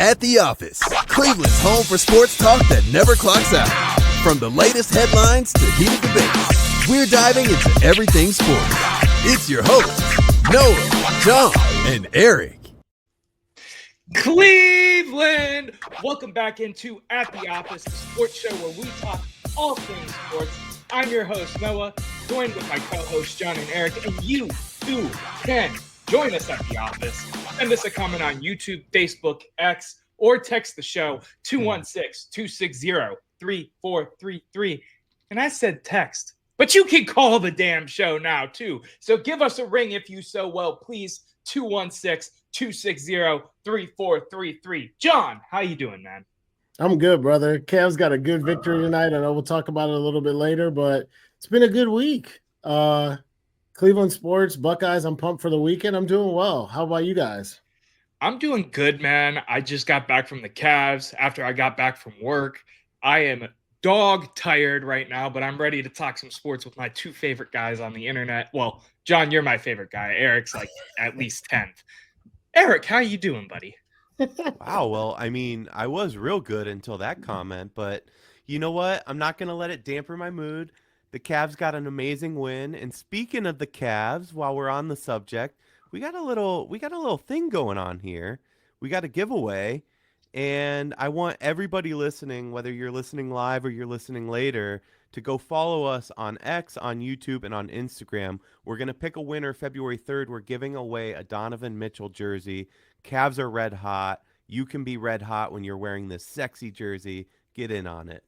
At the Office, Cleveland's home for sports talk that never clocks out. From the latest headlines to heated debates, we're diving into everything sports. It's your hosts, Noah, John, and Eric. Cleveland! Welcome back into At the Office, the sports show where we talk all things sports. I'm your host, Noah, joined with my co-hosts, John and Eric, and you too can join us at the office. Send us a comment on YouTube, Facebook, X, or text the show 216-260-3433. And I said text, but you can call the damn show now too. So give us a ring if you so well, please. 216-260-3433. John, how you doing, man? I'm good, brother. Cavs got a good victory tonight. I know we'll talk about it a little bit later, but it's been a good week. Cleveland sports, Buckeyes, I'm pumped for the weekend. I'm doing well. How about you guys? I'm doing good, man. I just got back from the Cavs after I got back from work. I am dog tired right now, but I'm ready to talk some sports with my two favorite guys on the internet. Well, John, you're my favorite guy. Eric's like at least 10th. Eric, how you doing, buddy? Wow, well, I mean, I was real good until that comment, but you know what? I'm not going to let it dampen my mood. The Cavs got an amazing win, and speaking of the Cavs, while we're on the subject, we got a little thing going on here. We got a giveaway, and I want everybody listening, whether you're listening live or you're listening later, to go follow us on X, on YouTube, and on Instagram. We're going to pick a winner February 3rd. We're giving away a Donovan Mitchell jersey. Cavs are red hot. You can be red hot when you're wearing this sexy jersey. Get in on it.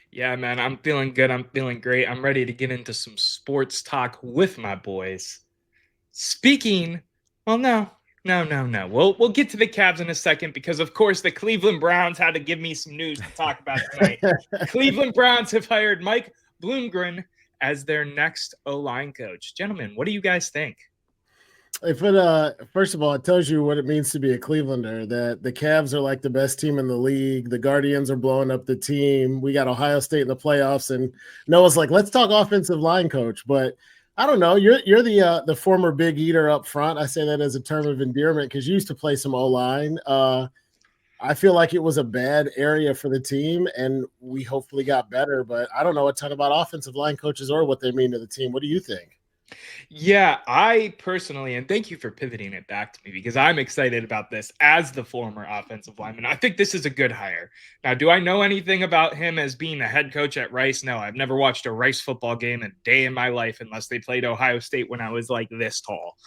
Yeah, man, I'm feeling good. I'm feeling great. I'm ready to get into some sports talk with my boys. Speaking, well, no. We'll get to the Cavs in a second because, of course, the Cleveland Browns had to give me some news to talk about tonight. Cleveland Browns have hired Mike Bloomgren as their next O-line coach. Gentlemen, what do you guys think? If it first of all, it tells you what it means to be a Clevelander, that the Cavs are like the best team in the league. The Guardians are blowing up the team. We got Ohio State in the playoffs, and Noah's like, let's talk offensive line coach. But I don't know. You're the former big eater up front. I say that as a term of endearment because you used to play some O-line. I feel like it was a bad area for the team, and we hopefully got better. But I don't know a ton about offensive line coaches or what they mean to the team. What do you think? Yeah, I personally, and thank you for pivoting it back to me because I'm excited about this as the former offensive lineman. I think this is a good hire. Now, do I know anything about him as being a head coach at Rice? No, I've never watched a Rice football game a day in my life unless they played Ohio State when I was like this tall.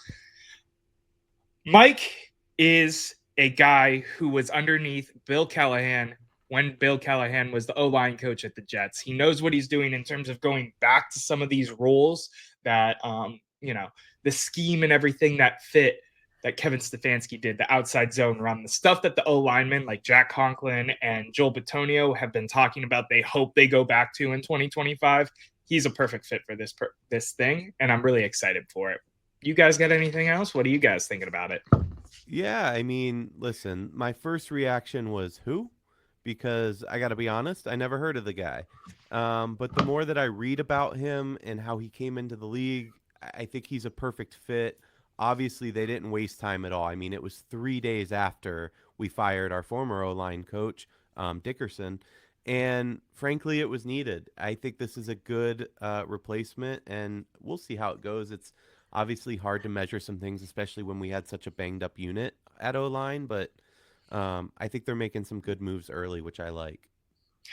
Mike is a guy who was underneath Bill Callahan when Bill Callahan was the O-line coach at the Jets. He knows what he's doing in terms of going back to some of these roles that, the scheme and everything that fit that Kevin Stefanski did, the outside zone run, the stuff that the O-linemen like Jack Conklin and Joel Bitonio have been talking about they hope they go back to in 2025. He's a perfect fit for this thing, and I'm really excited for it. You guys got anything else? What are you guys thinking about it? Yeah, I mean, listen, my first reaction was who? Because I got to be honest, I never heard of the guy. But the more that I read about him and how he came into the league, I think he's a perfect fit. Obviously, they didn't waste time at all. I mean, it was 3 days after we fired our former O-line coach, Dickerson. And frankly, it was needed. I think this is a good replacement, and we'll see how it goes. It's obviously hard to measure some things, especially when we had such a banged-up unit at O-line, but I think they're making some good moves early, which I like.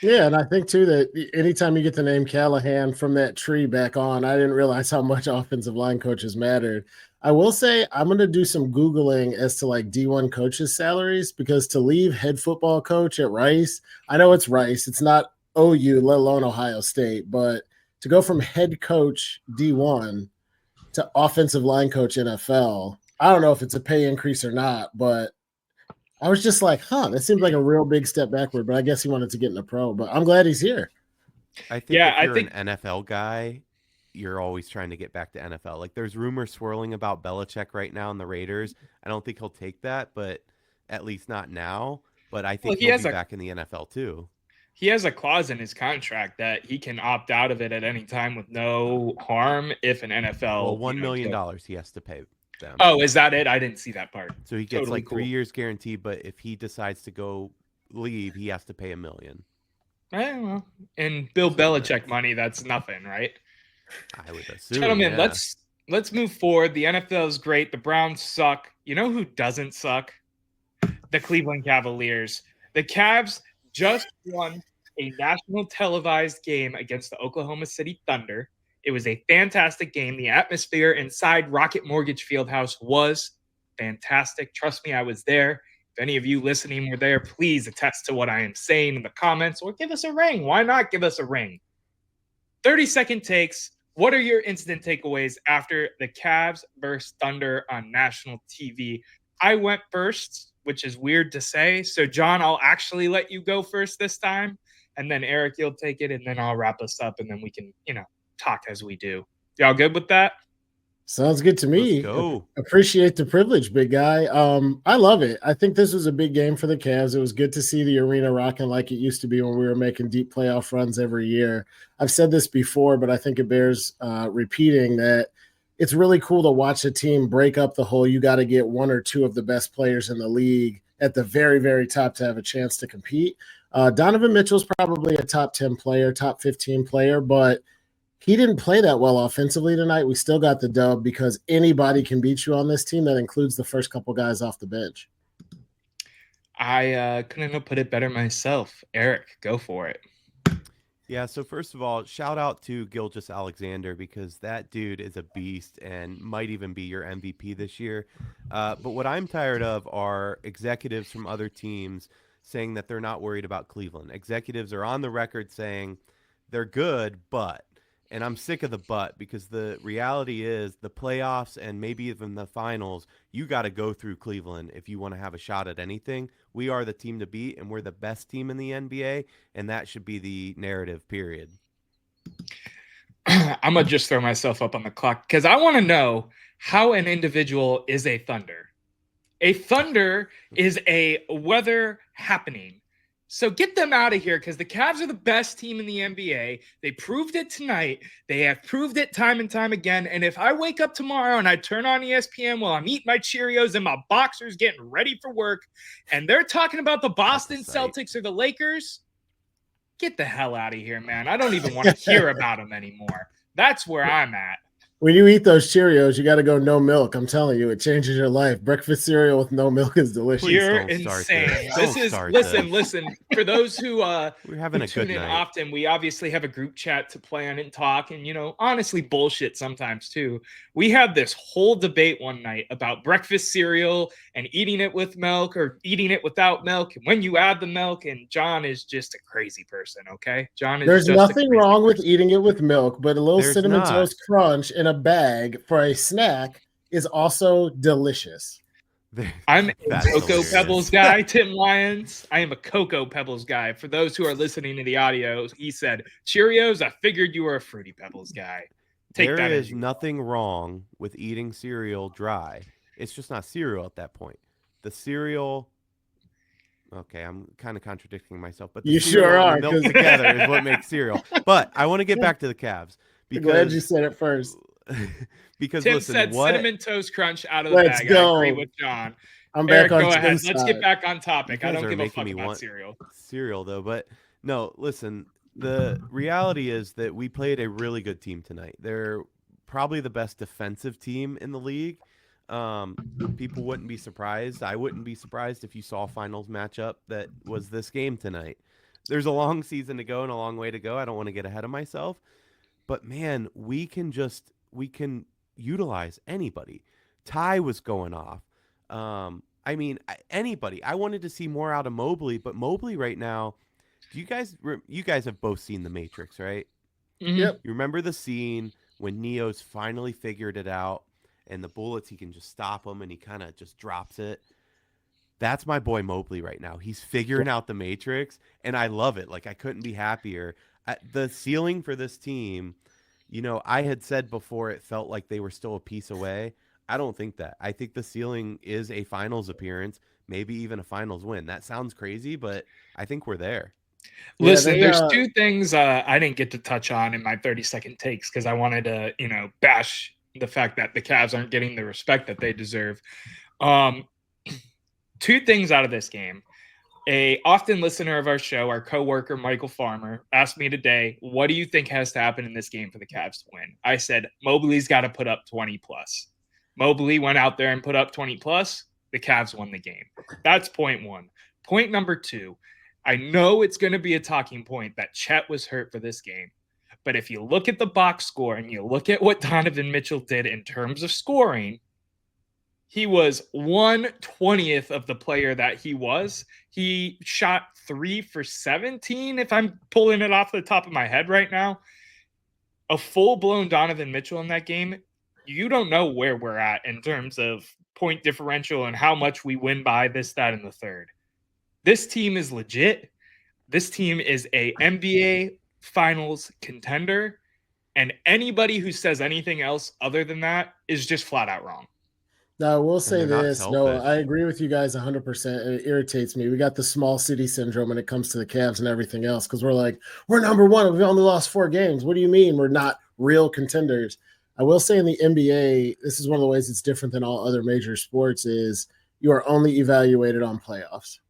Yeah, and I think, too, that anytime you get the name Callahan from that tree back on, I didn't realize how much offensive line coaches mattered. I will say I'm going to do some Googling as to, like, D1 coaches' salaries because to leave head football coach at Rice, I know it's Rice. It's not OU, let alone Ohio State. But to go from head coach D1 to offensive line coach NFL, I don't know if it's a pay increase or not, but I was just like, that seems like a real big step backward, but I guess he wanted to get in the pro. But I'm glad he's here. I think if you're an NFL guy, you're always trying to get back to NFL. Like, there's rumors swirling about Belichick right now in the Raiders. I don't think he'll take that, but at least not now. But I think he'll be back in the NFL too. He has a clause in his contract that he can opt out of it at any time with no harm if an NFL. Well, $1 million he has to pay. them. Oh, is that it? I didn't see that part. So he gets Totally like cool. 3 years guaranteed, but if he decides to leave, he has to pay $1 million. Well, and Bill Belichick money, that's nothing, right? I would assume. Gentlemen, yeah. let's move forward. The NFL is great. The Browns suck. You know who doesn't suck? The Cleveland Cavaliers. The Cavs just won a national televised game against the Oklahoma City Thunder. It was a fantastic game. The atmosphere inside Rocket Mortgage Fieldhouse was fantastic. Trust me, I was there. If any of you listening were there, please attest to what I am saying in the comments or give us a ring. Why not give us a ring? 30-second takes. What are your instant takeaways after the Cavs versus Thunder on national TV? I went first, which is weird to say. So, John, I'll actually let you go first this time. And then, Eric, you'll take it, and then I'll wrap us up, and then we can, talk as we do. Y'all good with that? Sounds good to me. Let's go. Appreciate the privilege, big guy. I love it. I think this was a big game for the Cavs. It was good to see the arena rocking like it used to be when we were making deep playoff runs every year. I've said this before, but I think it bears repeating that it's really cool to watch a team break up the whole you got to get one or two of the best players in the league at the very, very top to have a chance to compete. Donovan Mitchell's probably a top 10 player, top 15 player, but he didn't play that well offensively tonight. We still got the dub because anybody can beat you on this team. That includes the first couple guys off the bench. I couldn't have put it better myself. Eric, go for it. Yeah, so first of all, shout out to Gilgeous-Alexander because that dude is a beast and might even be your MVP this year. But what I'm tired of are executives from other teams saying that they're not worried about Cleveland. Executives are on the record saying they're good, but. And I'm sick of the but because the reality is the playoffs and maybe even the finals, you got to go through Cleveland if you want to have a shot at anything. We are the team to beat, and we're the best team in the NBA, and that should be the narrative, period. I'm going to just throw myself up on the clock because I want to know how an individual is a Thunder. A Thunder is a weather happening. So get them out of here because the Cavs are the best team in the NBA. They proved it tonight. They have proved it time and time again. And if I wake up tomorrow and I turn on ESPN while I'm eating my Cheerios and my boxers getting ready for work, and they're talking about the Boston Celtics or the Lakers, get the hell out of here, man. I don't even want to hear about them anymore. That's where I'm at. When you eat those Cheerios, you got to go no milk. I'm telling you, it changes your life. Breakfast cereal with no milk is delicious. You're insane. Listen. For those who we're having a good night. Often, we obviously have a group chat to plan and talk, and honestly, bullshit sometimes too. We had this whole debate one night about breakfast cereal and eating it with milk or eating it without milk, and when you add the milk. And John is just a crazy person. Okay, John is. There's nothing wrong with eating it with milk, but a little cinnamon toast crunch in a bag for a snack is also delicious. I'm a Cocoa Pebbles guy, Tim Lyons. I am a Cocoa Pebbles guy. For those who are listening to the audio, he said, Cheerios, I figured you were a Fruity Pebbles guy. There is nothing wrong with eating cereal dry. It's just not cereal at that point. The cereal... Okay, I'm kind of contradicting myself, but you sure are. And the milk together is what makes cereal. But I want to get back to the Cavs. I'm glad you said it first. Because Tim listen, said cinnamon toast crunch out of the Let's bag. go. I agree with John. I'm Eric, back on go ahead. Tim's Let's get back on topic. I don't give a fuck about cereal though. But no, listen. The reality is that we played a really good team tonight. They're probably the best defensive team in the league. People wouldn't be surprised. I wouldn't be surprised if you saw a finals matchup that was this game tonight. There's a long season to go and a long way to go. I don't want to get ahead of myself. But man, we can utilize anybody. Ty was going off. Anybody. I wanted to see more out of Mobley, but Mobley right now, you guys have both seen The Matrix, right? Mm-hmm. Yep. You remember the scene when Neo's finally figured it out and the bullets, he can just stop them and he kind of just drops it. That's my boy Mobley right now. He's figuring out the Matrix and I love it. Like I couldn't be happier. The ceiling for this team, I had said before it felt like they were still a piece away. I don't think that. I think the ceiling is a finals appearance, maybe even a finals win. That sounds crazy, but I think we're there. Listen, there's two things I didn't get to touch on in my 30-second takes because I wanted to, bash the fact that the Cavs aren't getting the respect that they deserve. Two things out of this game. A often listener of our show, our coworker Michael Farmer, asked me today, what do you think has to happen in this game for the Cavs to win? I said, Mobley's got to put up 20 plus. Mobley went out there and put up 20 plus. The Cavs won the game. That's point one. Point number two, I know it's going to be a talking point that Chet was hurt for this game. But if you look at the box score and you look at what Donovan Mitchell did in terms of scoring, he was 1/20th of the player that he was. He shot 3 for 17, if I'm pulling it off the top of my head right now. A full-blown Donovan Mitchell in that game, you don't know where we're at in terms of point differential and how much we win by this, that, and the third. This team is legit. This team is a NBA Finals contender, and anybody who says anything else other than that is just flat out wrong. Now, we'll say they're not this. No, selfish. I agree with you guys 100%. It irritates me. We got the small city syndrome when it comes to the Cavs and everything else because we're like, we're number one. We've only lost 4 games. What do you mean we're not real contenders? I will say in the NBA, this is one of the ways it's different than all other major sports is you are only evaluated on playoffs.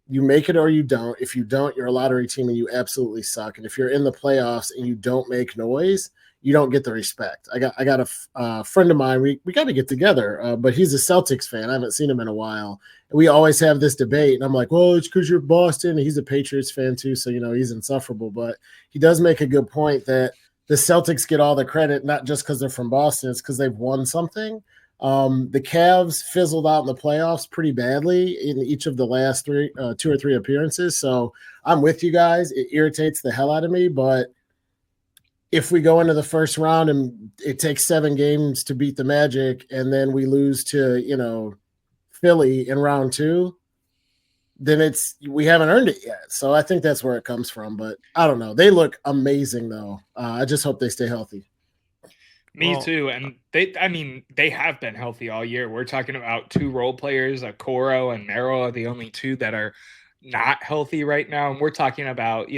You make it or you don't. If you don't, you're a lottery team and you absolutely suck. And if you're in the playoffs and you don't make noise, you don't get the respect. I got a friend of mine. We got to get together, but he's a Celtics fan. I haven't seen him in a while. And we always have this debate, and I'm like, well, it's because you're Boston. And he's a Patriots fan too, so he's insufferable. But he does make a good point that the Celtics get all the credit, not just because they're from Boston, it's because they've won something. The Cavs fizzled out in the playoffs pretty badly in each of the last 2 or 3 appearances. So I'm with you guys. It irritates the hell out of me, but if we go into the first round and it takes 7 games to beat the Magic and then we lose to, Philly in round 2, then we haven't earned it yet. So I think that's where it comes from. But I don't know. They look amazing, though. I just hope they stay healthy. Me too. And they have been healthy all year. We're talking about 2 role players, Okoro and Merrill are the only 2 that are not healthy right now. And we're talking about,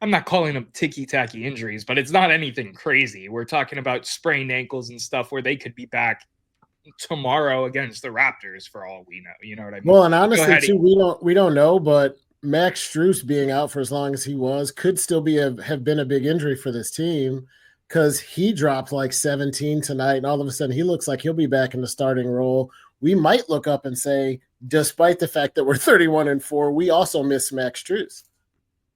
I'm not calling them ticky-tacky injuries, but it's not anything crazy. We're talking about sprained ankles and stuff where they could be back tomorrow against the Raptors for all we know. You know what I mean? Well, and honestly, too, we don't know, but Max Strus being out for as long as he was could still have been a big injury for this team because he dropped like 17 tonight, and all of a sudden he looks like he'll be back in the starting role. We might look up and say, despite the fact that we're 31-4, we also miss Max Strus.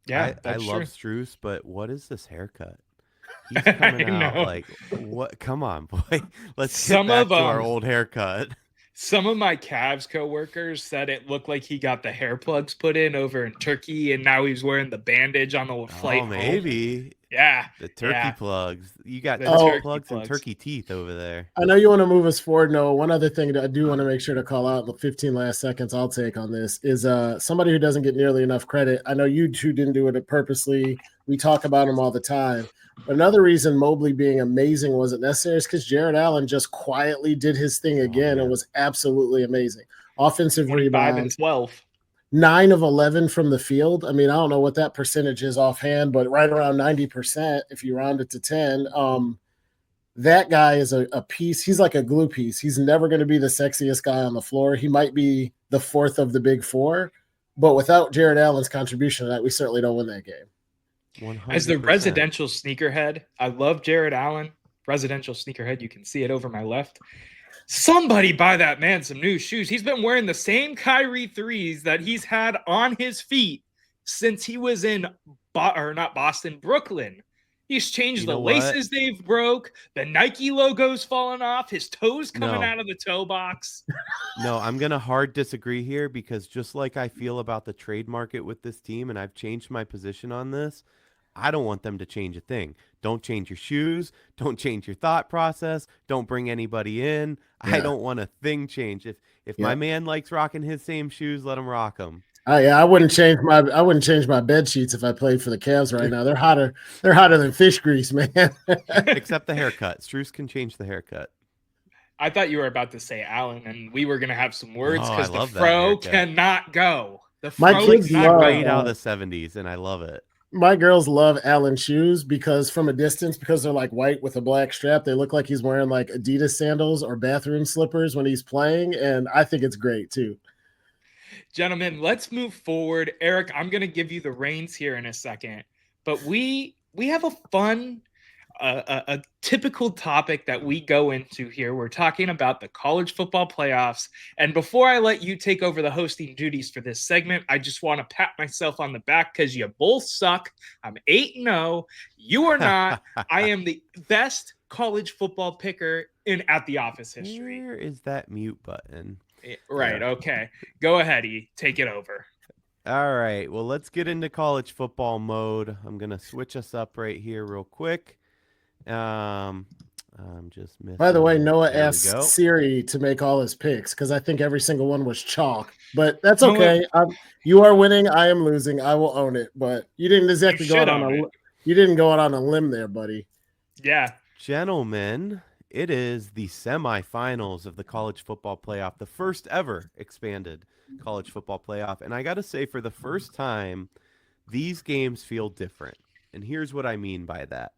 Yeah, I love true. Strus, but what is this haircut? He's coming out like, what? Come on, boy. Let's get back to our old haircut. Some of my Cavs coworkers said it looked like he got the hair plugs put in over in Turkey, and now he's wearing the bandage on the flight. Oh, maybe. Home. Yeah. The turkey plugs. You got turkey plugs and turkey teeth over there. I know you want to move us forward. No, one other thing that I do want to make sure to call out in the 15 last seconds I'll take on this is somebody who doesn't get nearly enough credit. I know you two didn't do it purposely. We talk about him all the time. But another reason Mobley being amazing wasn't necessary is because Jared Allen just quietly did his thing again and was absolutely amazing. Offensive rebound. 5 and 12. 9 of 11 from the field. I mean, I don't know what that percentage is offhand, but right around 90% if you round it to 10. That guy is a piece. He's like a glue piece. He's never going to be the sexiest guy on the floor. He might be the 4th of the big 4, but without Jared Allen's contribution to that, we certainly don't win that game. 100%. As the residential sneakerhead, I love Jared Allen. Residential sneakerhead, you can see it over my left. Somebody buy that man some new shoes. He's been wearing the same Kyrie 3s that he's had on his feet since he was in Brooklyn. He's changed the laces they've broke. The Nike logo's fallen off. His toes coming out of the toe box. No, I'm going to hard disagree here because just like I feel about the trade market with this team, and I've changed my position on this, I don't want them to change a thing. Don't change your shoes. Don't change your thought process. Don't bring anybody in. Yeah. I don't want a thing change. If my man likes rocking his same shoes, let him rock them. I wouldn't change my bed sheets if I played for the Cavs right now. They're hotter than fish grease, man. Except the haircut. Strus can change the haircut. I thought you were about to say Allen, and we were going to have some words because the fro cannot go. The my kids love right out of the 70s, and I love it. My girls love Allen shoes because from a distance, because they're like white with a black strap, they look like he's wearing like Adidas sandals or bathroom slippers when he's playing. And I think it's great too. Gentlemen, let's move forward. Eric, I'm going to give you the reins here in a second, but we have a fun a typical topic that we go into here. We're talking about the college football playoffs. And before I let you take over the hosting duties for this segment, I just want to pat myself on the back because you both suck. I'm 8-0. You are not. I am the best college football picker in At the Office history. Where is that mute button? Right. Okay. Go ahead, E. Take it over. All right. Well, let's get into college football mode. I'm going to switch us up right here real quick. I'm just missing. By the way, Noah There we asked go. Siri to make all his picks because I think every single one was chalk. But that's okay. You are winning. I am losing. I will own it. But you didn't exactly go out on a limb there, buddy. Yeah. Gentlemen, it is the semifinals of the college football playoff, the first ever expanded college football playoff. And I got to say, for the first time, these games feel different. And here's what I mean by that.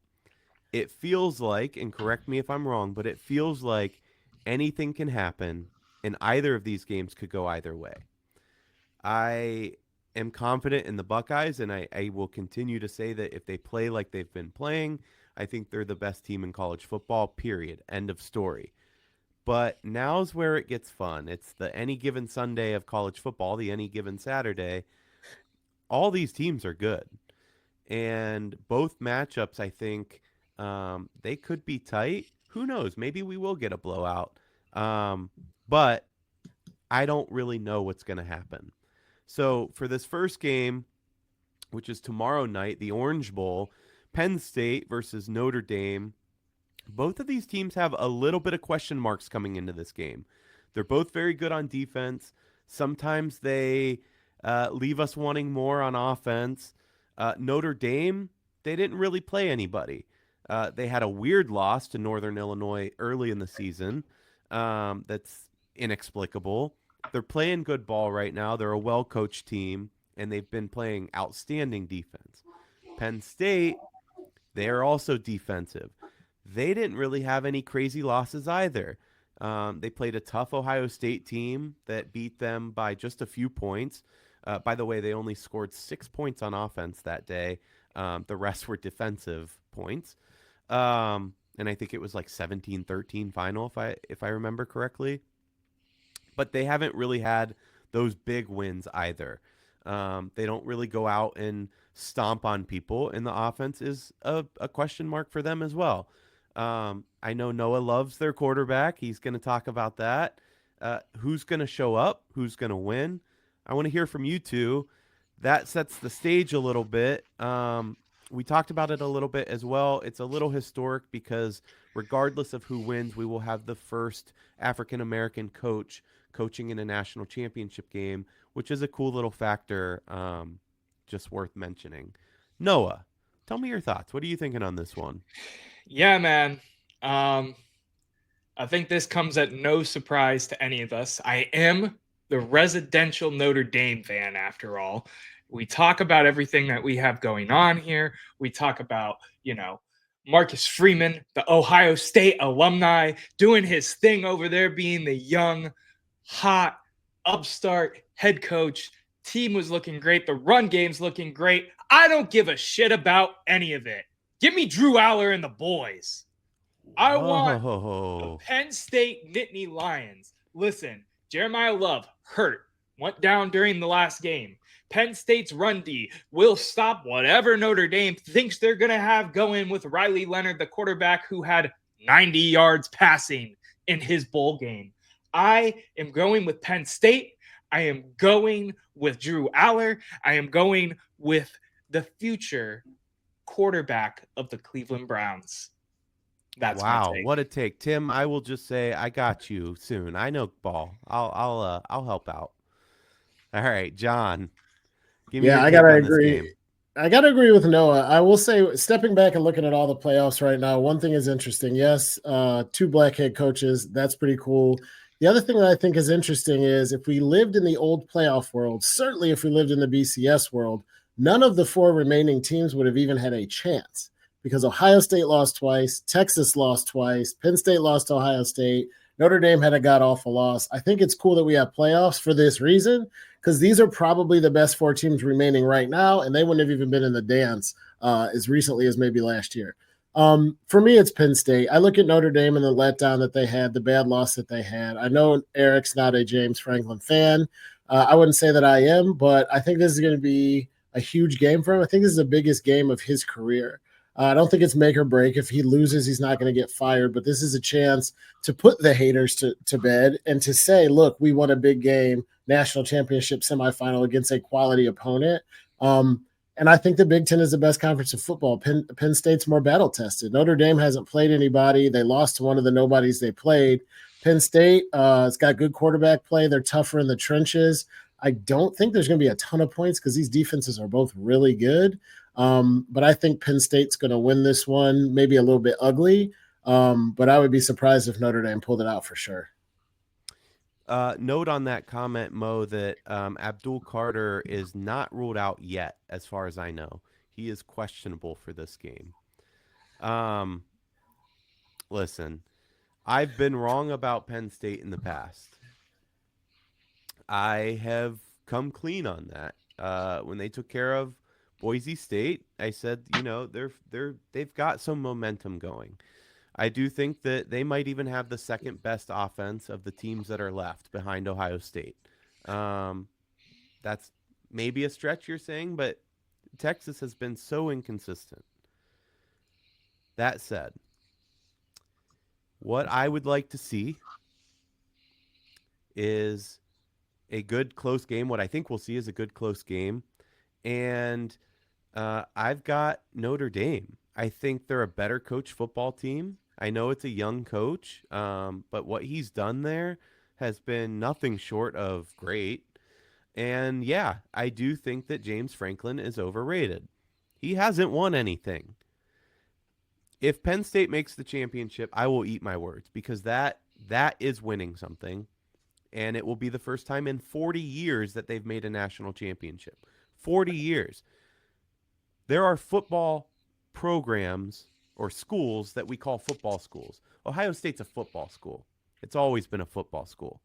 It feels like, and correct me if I'm wrong, but it feels like anything can happen and either of these games could go either way. I am confident in the Buckeyes, and I will continue to say that if they play like they've been playing, I think they're the best team in college football, period. End of story. But now's where it gets fun. It's the any given Sunday of college football, the any given Saturday. All these teams are good. And both matchups, I think, they could be tight. Who knows? Maybe we will get a blowout. But I don't really know what's going to happen. So for this first game, which is tomorrow night, the Orange Bowl, Penn State versus Notre Dame, both of these teams have a little bit of question marks coming into this game. They're both very good on defense. Sometimes they leave us wanting more on offense. Notre Dame, they didn't really play anybody. They had a weird loss to Northern Illinois early in the season. That's inexplicable. They're playing good ball right now. They're a well-coached team, and they've been playing outstanding defense. Penn State, they are also defensive. They didn't really have any crazy losses either. They played a tough Ohio State team that beat them by just a few points. By the way, they only scored 6 points on offense that day. The rest were defensive points. And I think it was like 17-13 final, if I remember correctly. But they haven't really had those big wins either. They don't really go out and stomp on people, and the offense is a question mark for them as well. I know Noah loves their quarterback. He's going to talk about that. Who's going to show up? Who's going to win? I want to hear from you two. That sets the stage a little bit. We talked about it a little bit as well. It's a little historic because regardless of who wins, we will have the first African-American coach coaching in a national championship game, which is a cool little factor, just worth mentioning. Noah, tell me your thoughts. What are you thinking on this one? Yeah, man. I think this comes at no surprise to any of us. I am the residential Notre Dame fan, after all. We talk about everything that we have going on here. We talk about, Marcus Freeman, the Ohio State alumni, doing his thing over there, being the young, hot, upstart head coach. Team was looking great. The run game's looking great. I don't give a shit about any of it. Give me Drew Aller and the boys. I want the Penn State Nittany Lions. Listen, Jeremiah Love hurt, went down during the last game. Penn State's run D will stop whatever Notre Dame thinks they're going to have going with Riley Leonard, the quarterback who had 90 yards passing in his bowl game. I am going with Penn State. I am going with Drew Aller. I am going with the future quarterback of the Cleveland Browns. That's wow, what a take, Tim. I will just say I got you soon. I know ball. I'll help out. All right, John. Give me your take on this game. I gotta agree with Noah. I will say, stepping back and looking at all the playoffs right now, one thing is interesting. Yes, 2 black head coaches. That's pretty cool. The other thing that I think is interesting is if we lived in the old playoff world, certainly if we lived in the BCS world, none of the 4 remaining teams would have even had a chance because Ohio State lost twice, Texas lost twice, Penn State lost to Ohio State, Notre Dame had a god-awful loss. I think it's cool that we have playoffs for this reason because these are probably the best 4 teams remaining right now, and they wouldn't have even been in the dance as recently as maybe last year. For me, it's Penn State. I look at Notre Dame and the letdown that they had, the bad loss that they had. I know Eric's not a James Franklin fan. I wouldn't say that I am, but I think this is going to be a huge game for him. I think this is the biggest game of his career. I don't think it's make or break. If he loses, he's not going to get fired, but this is a chance to put the haters to bed and to say, look, we won a big game, national championship semifinal against a quality opponent. And I think the Big Ten is the best conference of football. Penn State's more battle tested. Notre Dame hasn't played anybody. They lost to one of the nobodies they played. Penn State, it's got good quarterback play. They're tougher in the trenches. I don't think there's going to be a ton of points because these defenses are both really good. But I think Penn State's going to win this one, maybe a little bit ugly. But I would be surprised if Notre Dame pulled it out for sure. Note on that comment, Mo, that Abdul Carter is not ruled out yet, as far as I know. He is questionable for this game. Listen, I've been wrong about Penn State in the past. I have come clean on that. When they took care of Boise State, I said, they've got some momentum going. I do think that they might even have the second best offense of the teams that are left behind Ohio State. That's maybe a stretch you're saying, but Texas has been so inconsistent. That said, what I would like to see is a good close game. What I think we'll see is a good close game. And I've got Notre Dame. I think they're a better coach football team. I know it's a young coach, but what he's done there has been nothing short of great. And yeah, I do think that James Franklin is overrated. He hasn't won anything. If Penn State makes the championship, I will eat my words because that is winning something. And it will be the first time in 40 years that they've made a national championship. 40 years. There are football programs or schools that we call football schools. Ohio State's a football school. It's always been a football school.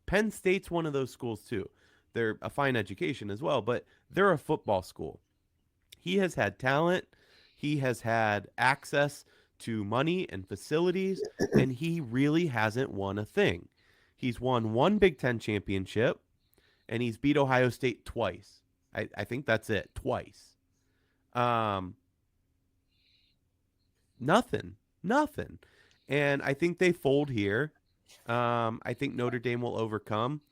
Penn State's one of those schools too. They're a fine education as well, but they're a football school. He has had talent. He has had access to money and facilities, and he really hasn't won a thing. He's won one Big Ten championship, and he's beat Ohio State twice. I think that's it, twice. Nothing. And I think they fold here. I think Notre Dame will overcome.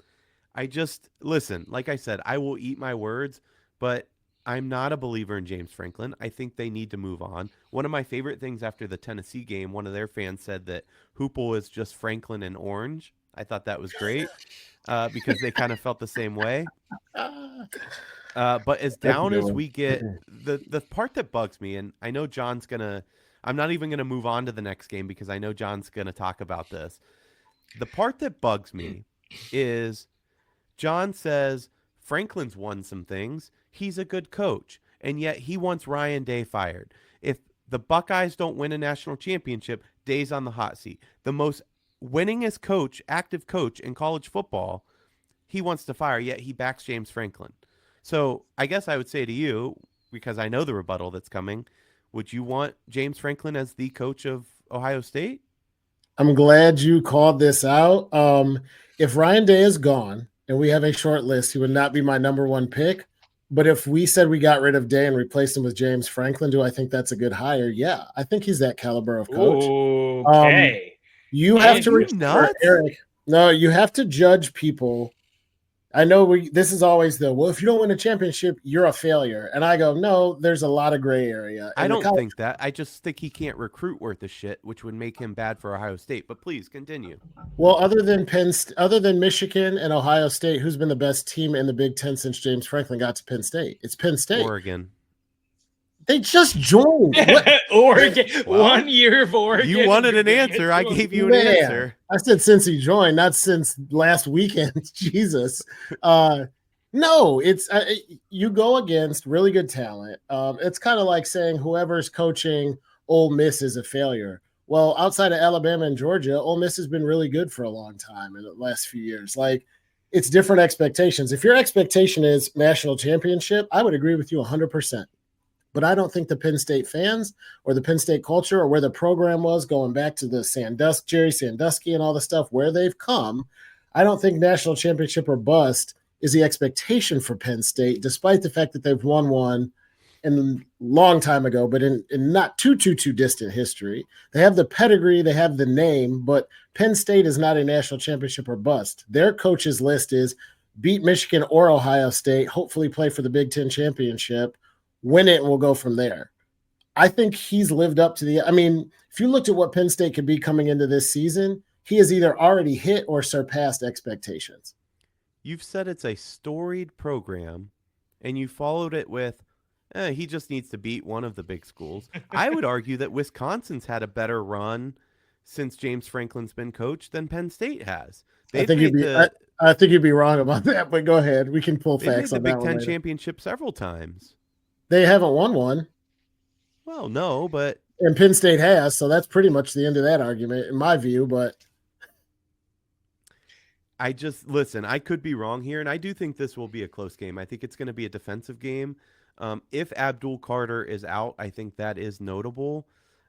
Listen, like I said, I will eat my words, but I'm not a believer in James Franklin. I think they need to move on. One of my favorite things after the Tennessee game, one of their fans said that Hoople is just Franklin and orange. I thought that was great because they kind of felt the same way. But as down as we get, the part that bugs me, and I know John's going to, I'm not even going to move on to the next game because I know John's going to talk about this. The part that bugs me is John says Franklin's won some things. He's a good coach, and yet he wants Ryan Day fired. If the Buckeyes don't win a national championship, Day's on the hot seat. The most winningest coach, active coach in college football, he wants to fire, yet he backs James Franklin. So I guess I would say to you, because I know the rebuttal that's coming, would you want James Franklin as the coach of Ohio State? I'm glad you called this out. If Ryan Day is gone and we have a short list, he would not be my number one pick. But if we said we got rid of Day and replaced him with James Franklin, do I think that's a good hire? Yeah, I think he's that caliber of coach. Okay. You have to Eric. No, you have to judge people. I know this is always if you don't win a championship, you're a failure. And I go, no, there's a lot of gray area. I don't think that. I just think he can't recruit worth of shit, which would make him bad for Ohio State. But please continue. Well, other than Michigan and Ohio State, who's been the best team in the Big Ten since James Franklin got to Penn State? It's Penn State. Oregon. They just joined. Oregon. Well, 1 year of Oregon. You wanted an answer. I gave you an answer. I said since he joined, not since last weekend. Jesus. No, it's you go against really good talent. It's kind of like saying whoever's coaching Ole Miss is a failure. Well, outside of Alabama and Georgia, Ole Miss has been really good for a long time in the last few years. Like, it's different expectations. If your expectation is national championship, I would agree with you 100%. But I don't think the Penn State fans or the Penn State culture or where the program was going back to the Jerry Sandusky and all the stuff where they've come, I don't think national championship or bust is the expectation for Penn State, despite the fact that they've won one in a long time ago, but in not too distant history. They have the pedigree, they have the name, but Penn State is not a national championship or bust. Their coaches list is beat Michigan or Ohio State, hopefully play for the Big Ten championship, win it, and we'll go from there. I think he's lived up to if you looked at what Penn State could be coming into this season, he has either already hit or surpassed expectations. You've said it's a storied program, and you followed it with, he just needs to beat one of the big schools. I would argue that Wisconsin's had a better run since James Franklin's been coach than Penn State has. I think you'd be wrong about that, but go ahead. We can pull facts on that one. They've made the Big Ten later. championship several times. They haven't won one. Well, no, but and Penn State has, so that's pretty much the end of that argument, in my view. But I could be wrong here, and I do think this will be a close game. I think it's going to be a defensive game. If Abdul Carter is out, I think that is notable.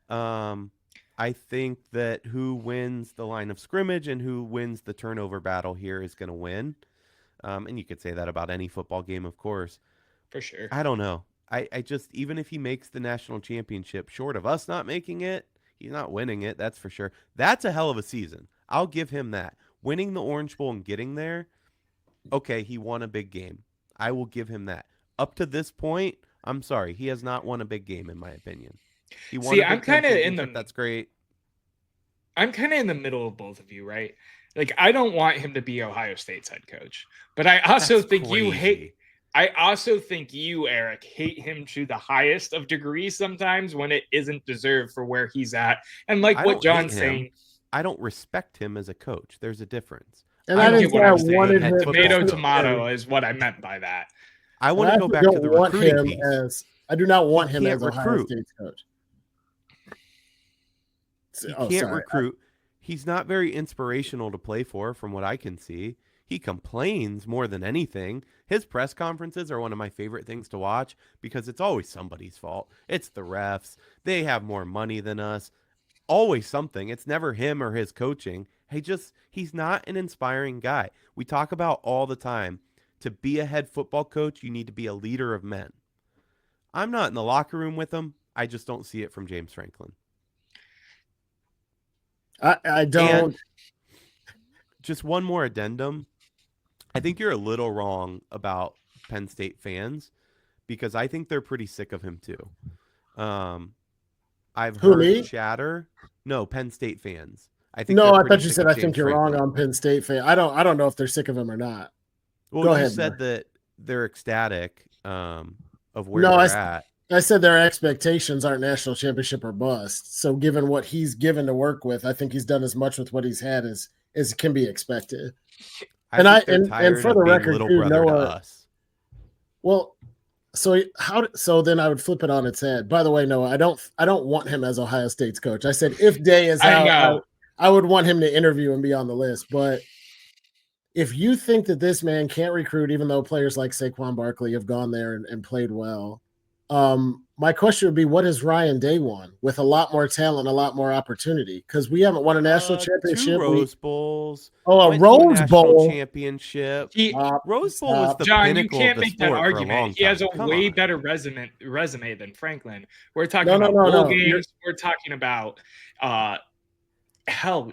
I think that who wins the line of scrimmage and who wins the turnover battle here is going to win. And you could say that about any football game, of course. For sure. I don't know. I just, even if he makes the national championship, short of us not making it, he's not winning it, that's for sure. That's a hell of a season. I'll give him that. Winning the Orange Bowl and getting there, okay, he won a big game. I will give him that. Up to this point, I'm sorry, he has not won a big game, in my opinion. He won I'm kind of in the. That's great. I'm kind of in the middle of both of you, right? Like, I don't want him to be Ohio State's head coach, but I also think you hate. I also think you, Eric, hate him to the highest of degrees sometimes when it isn't deserved for where he's at. And like what John's saying, I don't respect him as a coach. There's a difference. And I didn't say I wanted him. Tomato is what I meant by that. I want to go back to the recruiting piece. I do not want him as Ohio State's coach. He can't recruit. He's not very inspirational to play for, from what I can see. He complains more than anything. His press conferences are one of my favorite things to watch because it's always somebody's fault. It's the refs. They have more money than us. Always something. It's never him or his coaching. He's not an inspiring guy. We talk about all the time, to be a head football coach, you need to be a leader of men. I'm not in the locker room with him. I just don't see it from James Franklin. I don't. And just one more addendum. I think you're a little wrong about Penn State fans because I think they're pretty sick of him too. I've heard chatter. No, Penn State fans. I thought you said I think you're wrong on Penn State fans. I don't know if they're sick of him or not. Well, you said that they're ecstatic of where they're at. I said their expectations aren't national championship or bust. So given what he's given to work with, I think he's done as much with what he's had as can be expected. And for the record, too, Noah. Well, so then I would flip it on its head. By the way, Noah, I don't want him as Ohio State's coach. I said if Day is out, I would want him to interview and be on the list. But if you think that this man can't recruit, even though players like Saquon Barkley have gone there and played well, my question would be, what has Ryan Day won with a lot more talent, a lot more opportunity? Because we haven't won a national championship. 2 Rose Bowls. Oh, a Rose Bowl championship. Rose Bowl was the John, pinnacle you can't of the make that sport argument. He has a way better resume than Franklin. We're talking about bowl games. We're talking about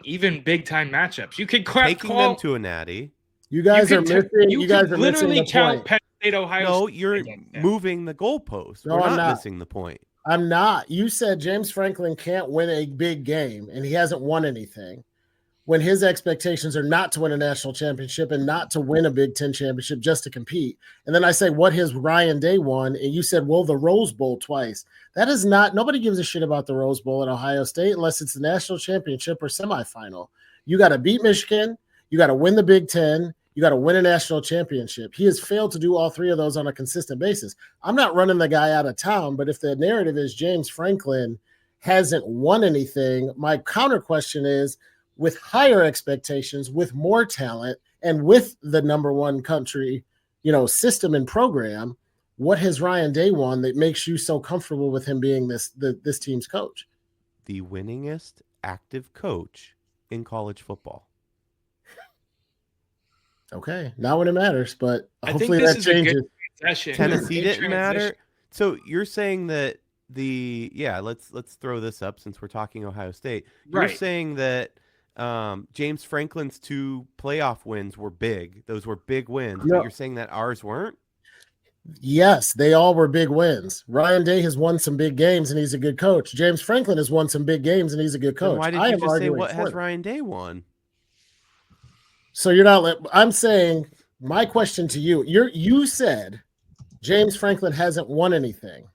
even big time matchups. You could taking them to a natty. You guys are missing. You guys are missing the point. Penn State, Ohio no, you're moving the goalpost. No, We're not missing the point. I'm not. You said James Franklin can't win a big game, and he hasn't won anything. When his expectations are not to win a national championship and not to win a Big Ten championship, just to compete. And then I say, what has Ryan Day won? And you said, well, the Rose Bowl twice. That is not – nobody gives a shit about the Rose Bowl at Ohio State unless it's the national championship or semifinal. You got to beat Michigan. You got to win the Big Ten. You You got to win a national championship. He has failed to do all three of those on a consistent basis. I'm not running the guy out of town, but if the narrative is James Franklin hasn't won anything, my counter question is, with higher expectations, with more talent, and with the number one country, system and program, what has Ryan Day won that makes you so comfortable with him being this team's coach? The winningest active coach in college football. Okay, not when it matters, but I hopefully think this that is changes. a good transition. Tennessee Good didn't matter. transition. So you're saying that let's throw this up since we're talking Ohio State. You're Right. saying that James Franklin's 2 playoff wins were big. Those were big wins, No. but you're saying that ours weren't? Yes, they all were big wins. Ryan Day has won some big games, and he's a good coach. James Franklin has won some big games, and he's a good coach. Then why did I you am just say arguing what for has them. Ryan Day won? So you're not. I'm saying my question to you. You said James Franklin hasn't won anything.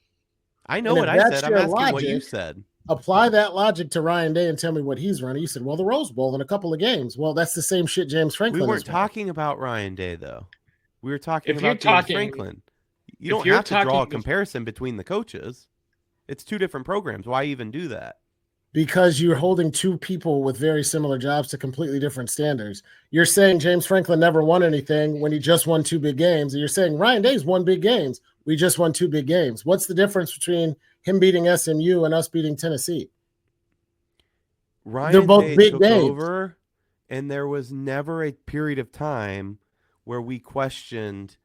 I know And what if I that's said. I'm your asking what you logic, said. Apply that logic to Ryan Day and tell me what he's running. You said, well, the Rose Bowl in a couple of games. Well, that's the same shit James Franklin We weren't has won. talking about Ryan Day, though. We were talking If you're about James talking- Franklin. You if don't you're have to draw a talking- comparison between the coaches. It's 2 different programs. Why even do that? Because you're holding 2 people with very similar jobs to completely different standards. You're saying James Franklin never won anything when he just won 2 big games. And you're saying Ryan Day's won big games. We just won 2 big games. What's the difference between him beating SMU and us beating Tennessee? Ryan They're both Day big took names. over, and there was never a period of time where we questioned.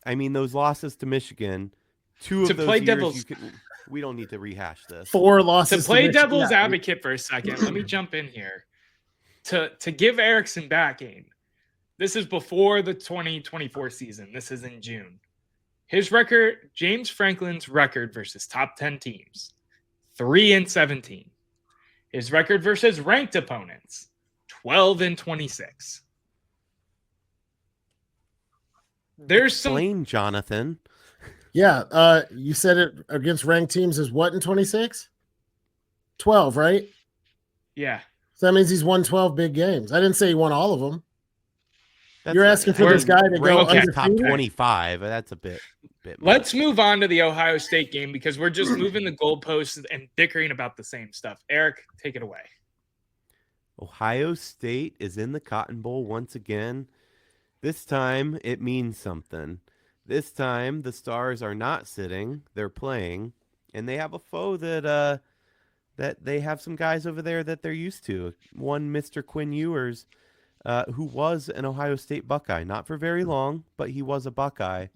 I mean, those losses to Michigan, 2 of To those play years, devil's- we don't need to rehash this. 4 To losses. play Michigan. devil's Yeah. advocate for a second, let me jump in here. To give Erickson backing, this is before the 2024 season. This is in June. His record, James Franklin's record versus top 10 teams, 3-17. His record versus ranked opponents, 12-26. There's some Explain, Jonathan. Yeah. You said it against ranked teams is what in 26? 12, right? yeah. So that means he's won 12 big games. I didn't say he won all of them. That's You're not- asking for I this mean, guy to go ranked as top undefeated? 25. That's a bit. Let's move on to the Ohio State game because we're just moving the goalposts and bickering about the same stuff. Eric, take it away. Ohio State is in the Cotton Bowl once again. This time it means something. This time the Stars are not sitting; they're playing, and they have a foe that they have some guys over there that they're used to. One, Mr. Quinn Ewers, who was an Ohio State Buckeye, not for very long, but he was a Buckeye.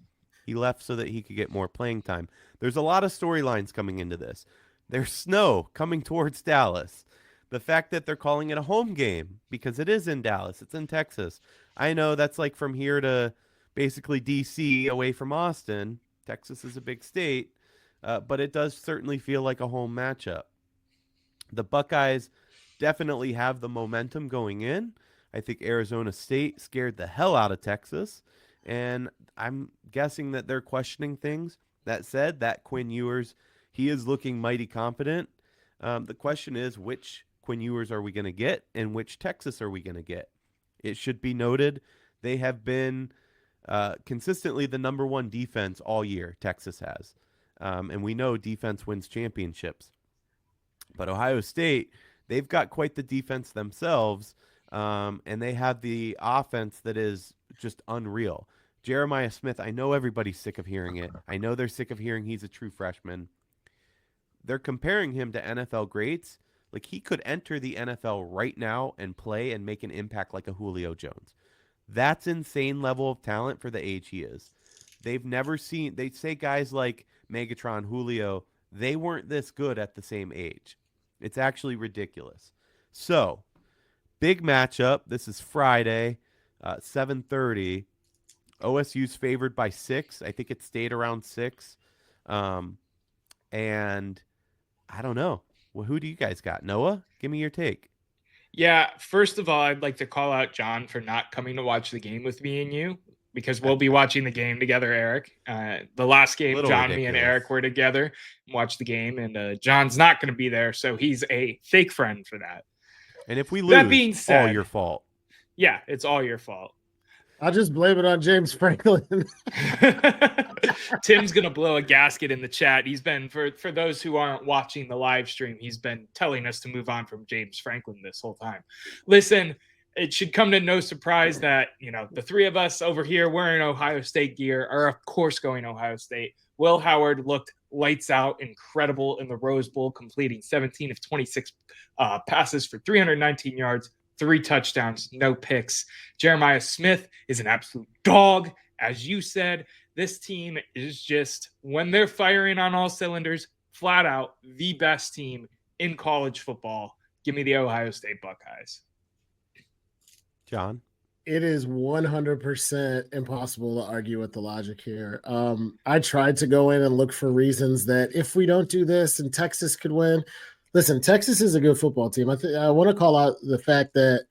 He left so that he could get more playing time. There's a lot of storylines coming into this. There's snow coming towards Dallas. The fact that they're calling it a home game because it is in Dallas. It's in Texas. I know that's like from here to basically D.C. away from Austin. Texas is a big state, but it does certainly feel like a home matchup. The Buckeyes definitely have the momentum going in. I think Arizona State scared the hell out of Texas, and I'm guessing that they're questioning things. That said, that Quinn Ewers, he is looking mighty confident. The question is, which Quinn Ewers are we going to get, and which Texas are we going to get? It should be noted they have been consistently the number 1 defense all year. Texas has, and we know defense wins championships. But Ohio State, they've got quite the defense themselves, and they have the offense that is just unreal. Jeremiah Smith, I know everybody's sick of hearing it. I know they're sick of hearing he's a true freshman. They're comparing him to NFL greats. Like, he could enter the NFL right now and play and make an impact like a Julio Jones. That's insane level of talent for the age he is. They've never seen, they say guys like Megatron, Julio, they weren't this good at the same age. It's actually ridiculous. So, big matchup. This is Friday, 7:30. OSU's favored by 6. I think it stayed around 6. And I don't know. Well, who do you guys got? Noah, give me your take. Yeah, first of all, I'd like to call out John for not coming to watch the game with me and you because we'll be watching the game together, Eric. The last game, John, me, and ridiculous. Eric were together and watched the game, and John's not going to be there, so he's a fake friend for that. And if we lose, That being all said- your fault. Yeah, it's all your fault. I'll just blame it on James Franklin. Tim's gonna blow a gasket in the chat. He's been for those who aren't watching the live stream, he's been telling us to move on from James Franklin this whole time. Listen, it should come to no surprise that the three of us over here wearing Ohio State gear are of course going Ohio State. Will Howard looked lights out, incredible in the Rose Bowl, completing 17 of 26 passes for 319 yards, 3 touchdowns, no picks. Jeremiah Smith is an absolute dog. As you said, this team is just, when they're firing on all cylinders, flat out the best team in college football. Give me the Ohio State Buckeyes. John? It is 100% impossible to argue with the logic here. I tried to go in and look for reasons that if we don't do this and Texas could win. Listen, Texas is a good football team. I want to call out the fact that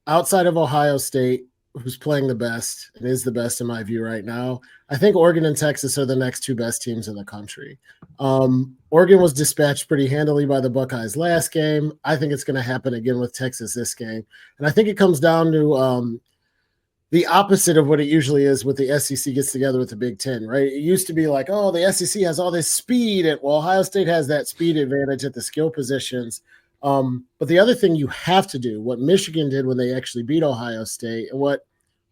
outside of Ohio State, who's playing the best and is the best in my view right now, I think Oregon and Texas are the next 2 best teams in the country. Oregon was dispatched pretty handily by the Buckeyes last game. I think it's going to happen again with Texas this game. And I think it comes down to the opposite of what it usually is with the SEC gets together with the Big Ten, right? It used to be like, oh, the SEC has all this speed. Ohio State has that speed advantage at the skill positions. But the other thing you have to do, what Michigan did when they actually beat Ohio State, and what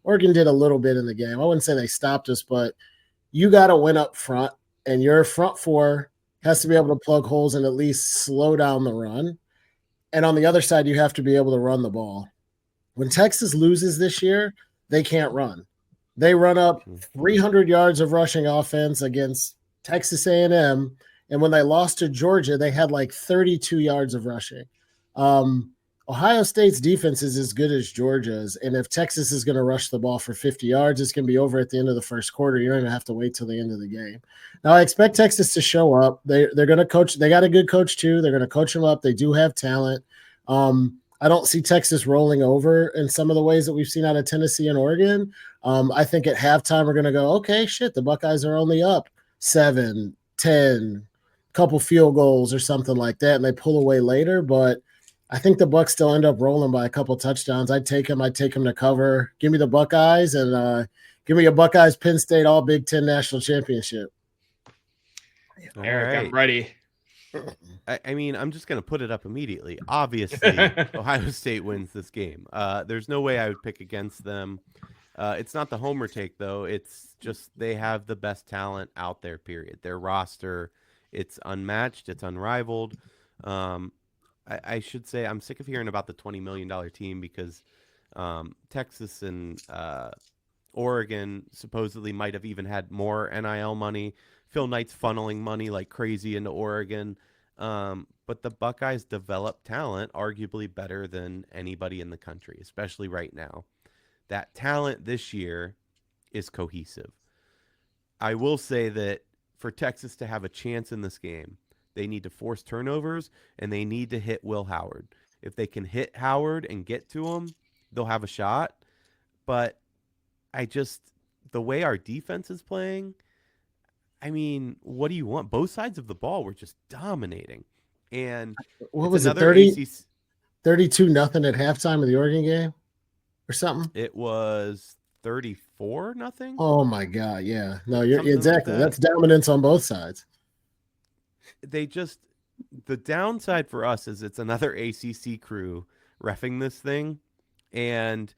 Oregon did a little bit in the game, I wouldn't say they stopped us, but you got to win up front, and your front 4 has to be able to plug holes and at least slow down the run. And on the other side, you have to be able to run the ball. When Texas loses this year, they can't run. They run up 300 yards of rushing offense against Texas A&M. And when they lost to Georgia, they had like 32 yards of rushing. Ohio State's defense is as good as Georgia's. And if Texas is going to rush the ball for 50 yards, it's going to be over at the end of the first quarter. You don't even have to wait till the end of the game. Now, I expect Texas to show up. They're going to coach. They got a good coach, too. They're going to coach them up. They do have talent. I don't see Texas rolling over in some of the ways that we've seen out of Tennessee and Oregon. I think at halftime we're going to go, okay, shit, the Buckeyes are only up 7, 10, couple field goals or something like that, and they pull away later. But I think the Bucs still end up rolling by a couple touchdowns. I'd take them to cover. Give me the Buckeyes, and give me a Buckeyes Penn State All Big Ten National Championship. Eric, right. I'm ready. I mean, I'm just going to put it up immediately. Obviously, Ohio State wins this game. There's no way I would pick against them. It's not the homer take, though. It's just they have the best talent out there, period. Their roster, it's unmatched. It's unrivaled. I should say I'm sick of hearing about the $20 million team because Texas and Oregon supposedly might have even had more NIL money. Phil Knight's funneling money like crazy into Oregon. But the Buckeyes develop talent arguably better than anybody in the country, especially right now. That talent this year is cohesive. I will say that for Texas to have a chance in this game, they need to force turnovers and they need to hit Will Howard. If they can hit Howard and get to him, they'll have a shot. But the way our defense is playing, I mean, what do you want? Both sides of the ball were just dominating. And what was it, 32-0 at halftime of the Oregon game or something? It was 34-0. Oh my God. Yeah. No, you're exactly. Like that's dominance on both sides. The downside for us is it's another ACC crew reffing this thing. And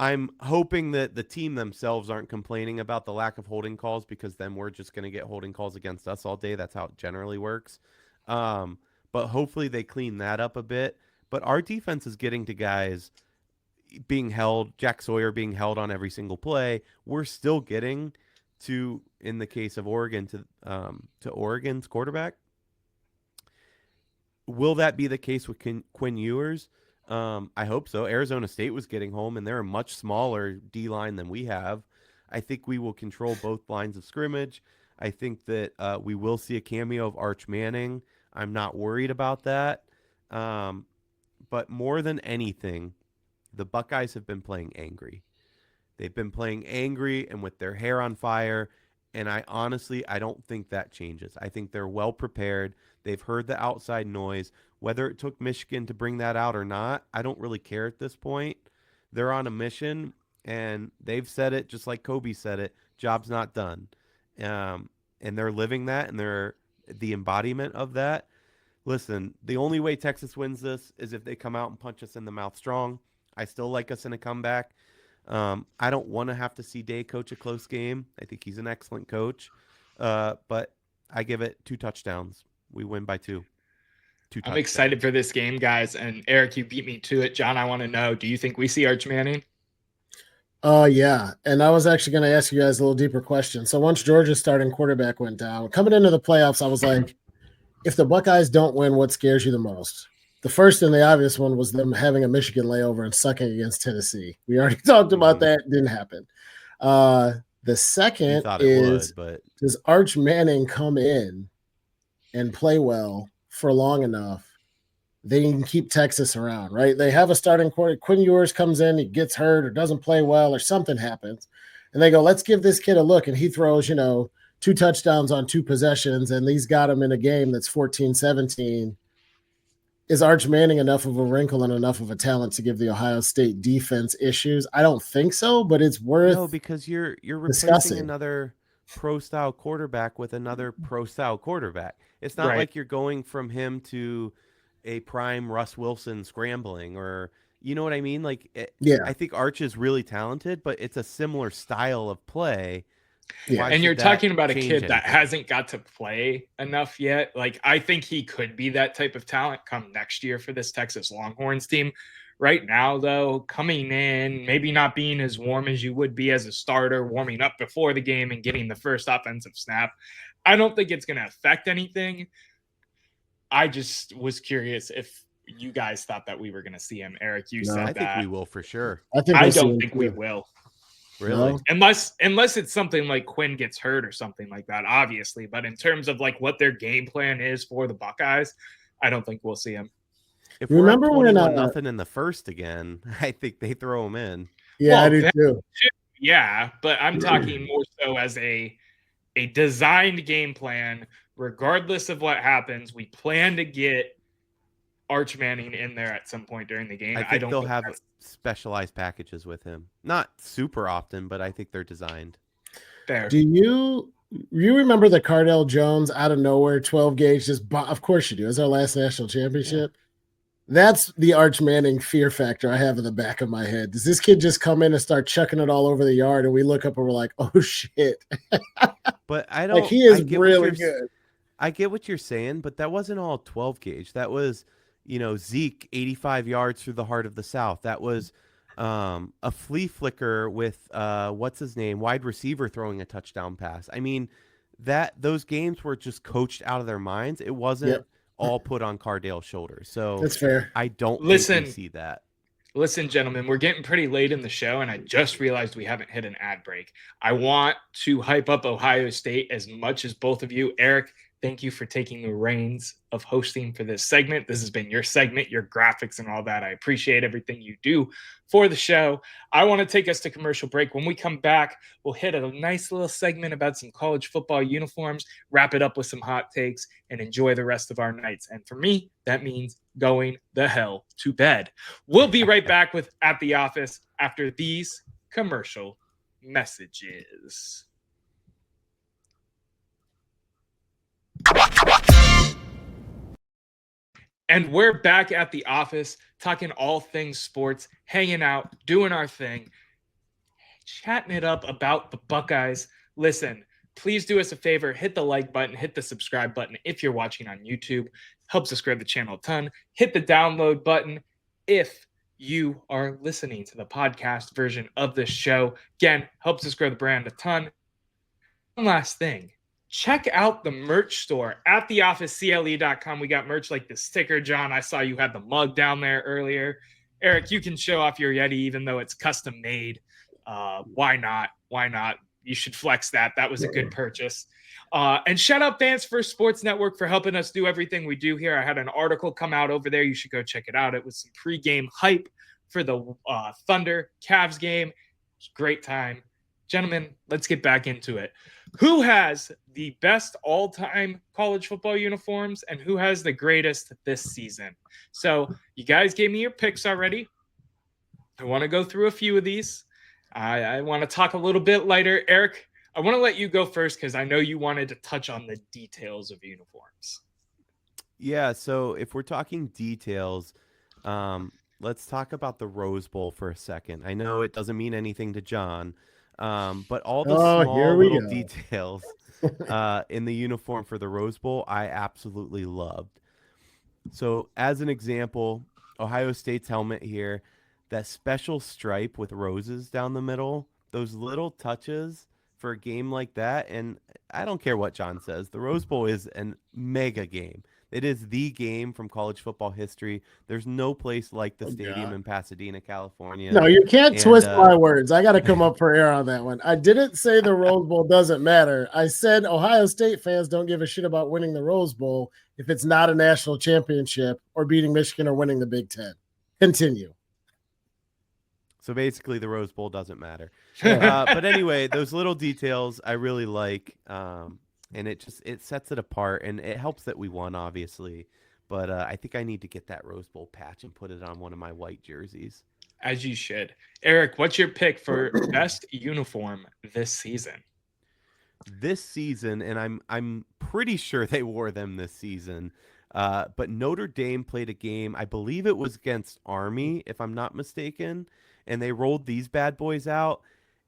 I'm hoping that the team themselves aren't complaining about the lack of holding calls, because then we're just going to get holding calls against us all day. That's how it generally works. But hopefully they clean that up a bit. But our defense is getting to guys being held, Jack Sawyer being held on every single play. We're still getting to, in the case of Oregon, to Oregon's quarterback. Will that be the case with Quinn Ewers? I hope so. Arizona State was getting home, and they're a much smaller D-line than we have. I think we will control both lines of scrimmage. I think that we will see a cameo of Arch Manning. I'm not worried about that. But more than anything, the Buckeyes have been playing angry. They've been playing angry and with their hair on fire, and I don't think that changes. I think they're well prepared. They've heard the outside noise. Whether it took Michigan to bring that out or not, I don't really care at this point. They're on a mission, and they've said it just like Kobe said it. Job's not done, and they're living that, and they're the embodiment of that. Listen, the only way Texas wins this is if they come out and punch us in the mouth strong. I still like us in a comeback. I don't want to have to see Day coach a close game. I think he's an excellent coach, but I give it 2 touchdowns. We win by 2. I'm excited for this game, guys. And Eric, you beat me to it. John, I want to know, do you think we see Arch Manning? Yeah. And I was actually going to ask you guys a little deeper question. So once Georgia's starting quarterback went down, coming into the playoffs, I was like, if the Buckeyes don't win, what scares you the most? The first and the obvious one was them having a Michigan layover and sucking against Tennessee. We already talked about that. Didn't happen. The second is, does Arch Manning come in and play well for long enough? They can keep Texas around, right? They have a starting quarter. Quinn Ewers comes in, he gets hurt or doesn't play well or something happens. And they go, let's give this kid a look. And he throws, 2 touchdowns on 2 possessions, and he's got him in a game that's 14-17. Is Arch Manning enough of a wrinkle and enough of a talent to give the Ohio State defense issues? I don't think so, but it's worth No, because you're replacing discussing. Another pro-style quarterback with another pro-style quarterback. It's not like you're going from him to a prime Russ Wilson scrambling, or you know what I mean? I think Arch is really talented, but it's a similar style of play. Yeah. And you're talking about a kid that hasn't got to play enough yet. I think he could be that type of talent come next year for this Texas Longhorns team. Right now, though, coming in, maybe not being as warm as you would be as a starter, warming up before the game and getting the first offensive snap, I don't think it's going to affect anything. I just was curious if you guys thought that we were going to see him. Eric, you said that. I think we will for sure. I don't think we will. Really? No? Unless it's something like Quinn gets hurt or something like that, obviously. But in terms of what their game plan is for the Buckeyes, I don't think we'll see him. If we're up 21-0 in the first again, I think they throw him in. Yeah, I do too. Yeah, but I'm talking more so as a designed game plan. Regardless of what happens, we plan to get Arch Manning in there at some point during the game. I think they'll have specialized packages with him. Not super often, but I think they're designed. Fair. Do you remember the Cardell Jones out of nowhere 12 gauge? Of course you do. It's our last national championship. Yeah. That's the Arch Manning fear factor I have in the back of my head. Does this kid just come in and start chucking it all over the yard, and we look up and we're like, oh shit? But I don't. He is really good. I get what you're saying, but that wasn't all 12 gauge. That was, Zeke 85 yards through the heart of the South. That was a flea flicker with what's his name, wide receiver throwing a touchdown pass. I mean, those games were just coached out of their minds. It wasn't all put on Cardale's shoulders. So that's fair. I don't think we see that. Listen, gentlemen, we're getting pretty late in the show, and I just realized we haven't hit an ad break. I want to hype up Ohio State as much as both of you. Eric, thank you for taking the reins of hosting for this segment. This has been your segment, your graphics and all that. I appreciate everything you do for the show. I want to take us to commercial break. When we come back, we'll hit a nice little segment about some college football uniforms, wrap it up with some hot takes, and enjoy the rest of our nights. And for me, that means going the hell to bed. We'll be right back with At the Office after these commercial messages. And we're back at the office, talking all things sports, hanging out, doing our thing, chatting it up about the Buckeyes. Listen, please do us a favor, hit the like button, hit the subscribe button if you're watching on YouTube. Helps us grow the channel a ton. Hit the download button if you are listening to the podcast version of this show. Again, helps us grow the brand a ton. One last thing. Check out the merch store at theofficecle.com. We got merch like the sticker, John. I saw you had the mug down there earlier. Eric, you can show off your Yeti even though it's custom made. Why not? Why not? You should flex that. That was a good purchase. And shout out Fans First Sports Network for helping us do everything we do here. I had an article come out over there. You should go check it out. It was some pregame hype for the Thunder Cavs game. Great time. Gentlemen, let's get back into it. Who has the best all-time college football uniforms and who has the greatest this season? So you guys gave me your picks already. I want to go through a few of these. I want to talk a little bit lighter. Eric, I want to let you go first because I know you wanted to touch on the details of uniforms. Yeah, so if we're talking details, let's talk about the Rose Bowl for a second. I know it doesn't mean anything to John, but all the Oh, here small we little go. details in the uniform for the Rose Bowl, I absolutely loved. So, as an example, Ohio State's helmet here, that special stripe with roses down the middle, those little touches for a game like that. And I don't care what John says, the Rose Bowl is a mega game. It is the game from college football history. There's no place like the Oh, stadium God. in Pasadena, California. No, you can't And twist my words. I got to come up for air on that one. I didn't say the Rose Bowl doesn't matter. I said Ohio State fans don't give a shit about winning the Rose Bowl if it's not a national championship or beating Michigan or winning the Big Ten. Continue. so basically, the Rose Bowl doesn't matter. Sure. But anyway, those little details I really like, and it sets it apart, and it helps that we won, obviously. But I think I need to get that Rose Bowl patch and put it on one of my white jerseys. As you should. Eric, what's your pick for best uniform this season? This season, and I'm pretty sure they wore them this season. But Notre Dame played a game, I believe it was against Army, if I'm not mistaken, and they rolled these bad boys out.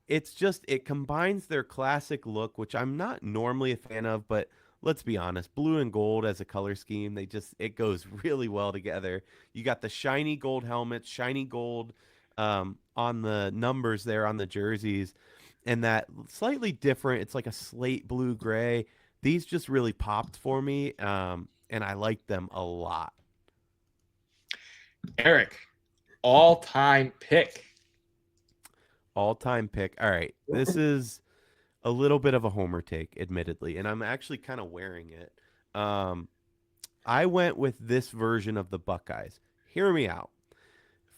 It combines their classic look, which I'm not normally a fan of, but let's be honest, blue and gold as a color scheme, it goes really well together. You got the shiny gold helmets, shiny gold on the numbers there on the jerseys, and that slightly different, it's like a slate blue gray. These just really popped for me, and I liked them a lot. Eric, all-time pick. All-time pick. All right, this is a little bit of a homer take, admittedly, and I'm actually kind of wearing it. I went with this version of the Buckeyes. Hear me out.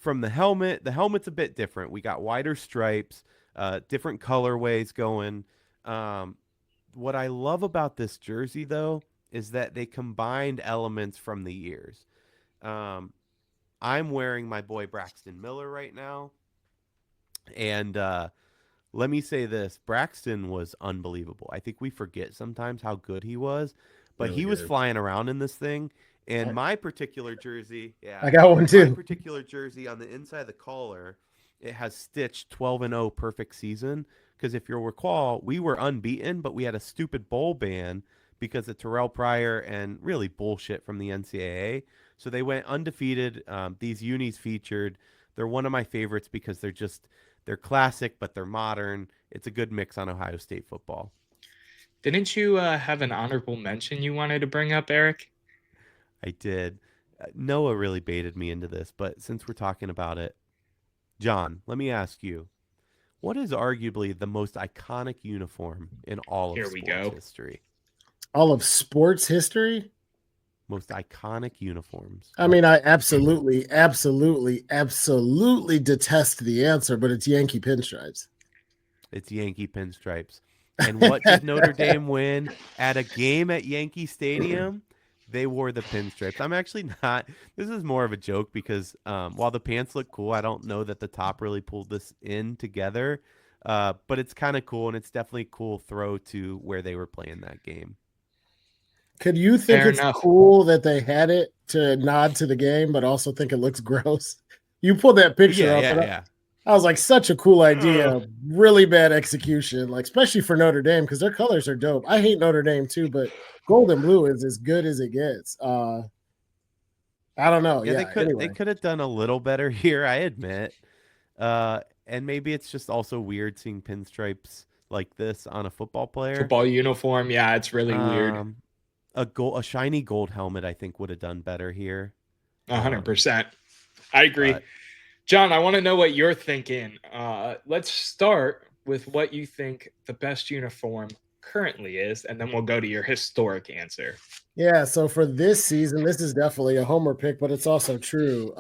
From the helmet's a bit different. We got wider stripes, different colorways going. What I love about this jersey, though, is that they combined elements from the years. I'm wearing my boy Braxton Miller right now. And let me say this, Braxton was unbelievable. I think we forget sometimes how good he was, but Really he was good. flying around in this thing. And my particular jersey, I got one my too. particular jersey on the inside of the collar, it has stitched 12-0 perfect season. Because if you'll recall, we were unbeaten, but we had a stupid bowl ban because of Terrell Pryor and really bullshit from the NCAA. So they went undefeated. These unis featured. They're one of my favorites because they're classic, but they're modern. It's a good mix on Ohio State football. Didn't you have an honorable mention you wanted to bring up, Eric? I did. Noah really baited me into this, but since we're talking about it, John, let me ask you, what is arguably the most iconic uniform in all of Here we sports go. history? All of sports history? Most iconic uniforms. I mean, I absolutely detest the answer, but it's Yankee pinstripes. It's Yankee pinstripes. And what did Notre Dame win at a game at Yankee Stadium? They wore the pinstripes. I'm actually not. This is more of a joke because while the pants look cool, I don't know that the top really pulled this in together. But it's kind of cool, and it's definitely a cool throw to where they were playing that game. Could you think Fair it's enough. cool that they had it to nod to the game, but also think it looks gross? You pulled that picture up, and I was like, such a cool idea. Really bad execution, like especially for Notre Dame because their colors are dope. I hate Notre Dame too, but gold and blue is as good as it gets. I don't know. Yeah, Yeah, they could have done a little better here, I admit. And maybe it's just also weird seeing pinstripes like this on a football player. Football uniform, yeah, it's really weird. A shiny gold helmet, I think, would have done better here. 100%. I agree. John, I want to know what you're thinking. Let's start with what you think the best uniform currently is, and then we'll go to your historic answer. Yeah, so for this season, this is definitely a homer pick, but it's also true.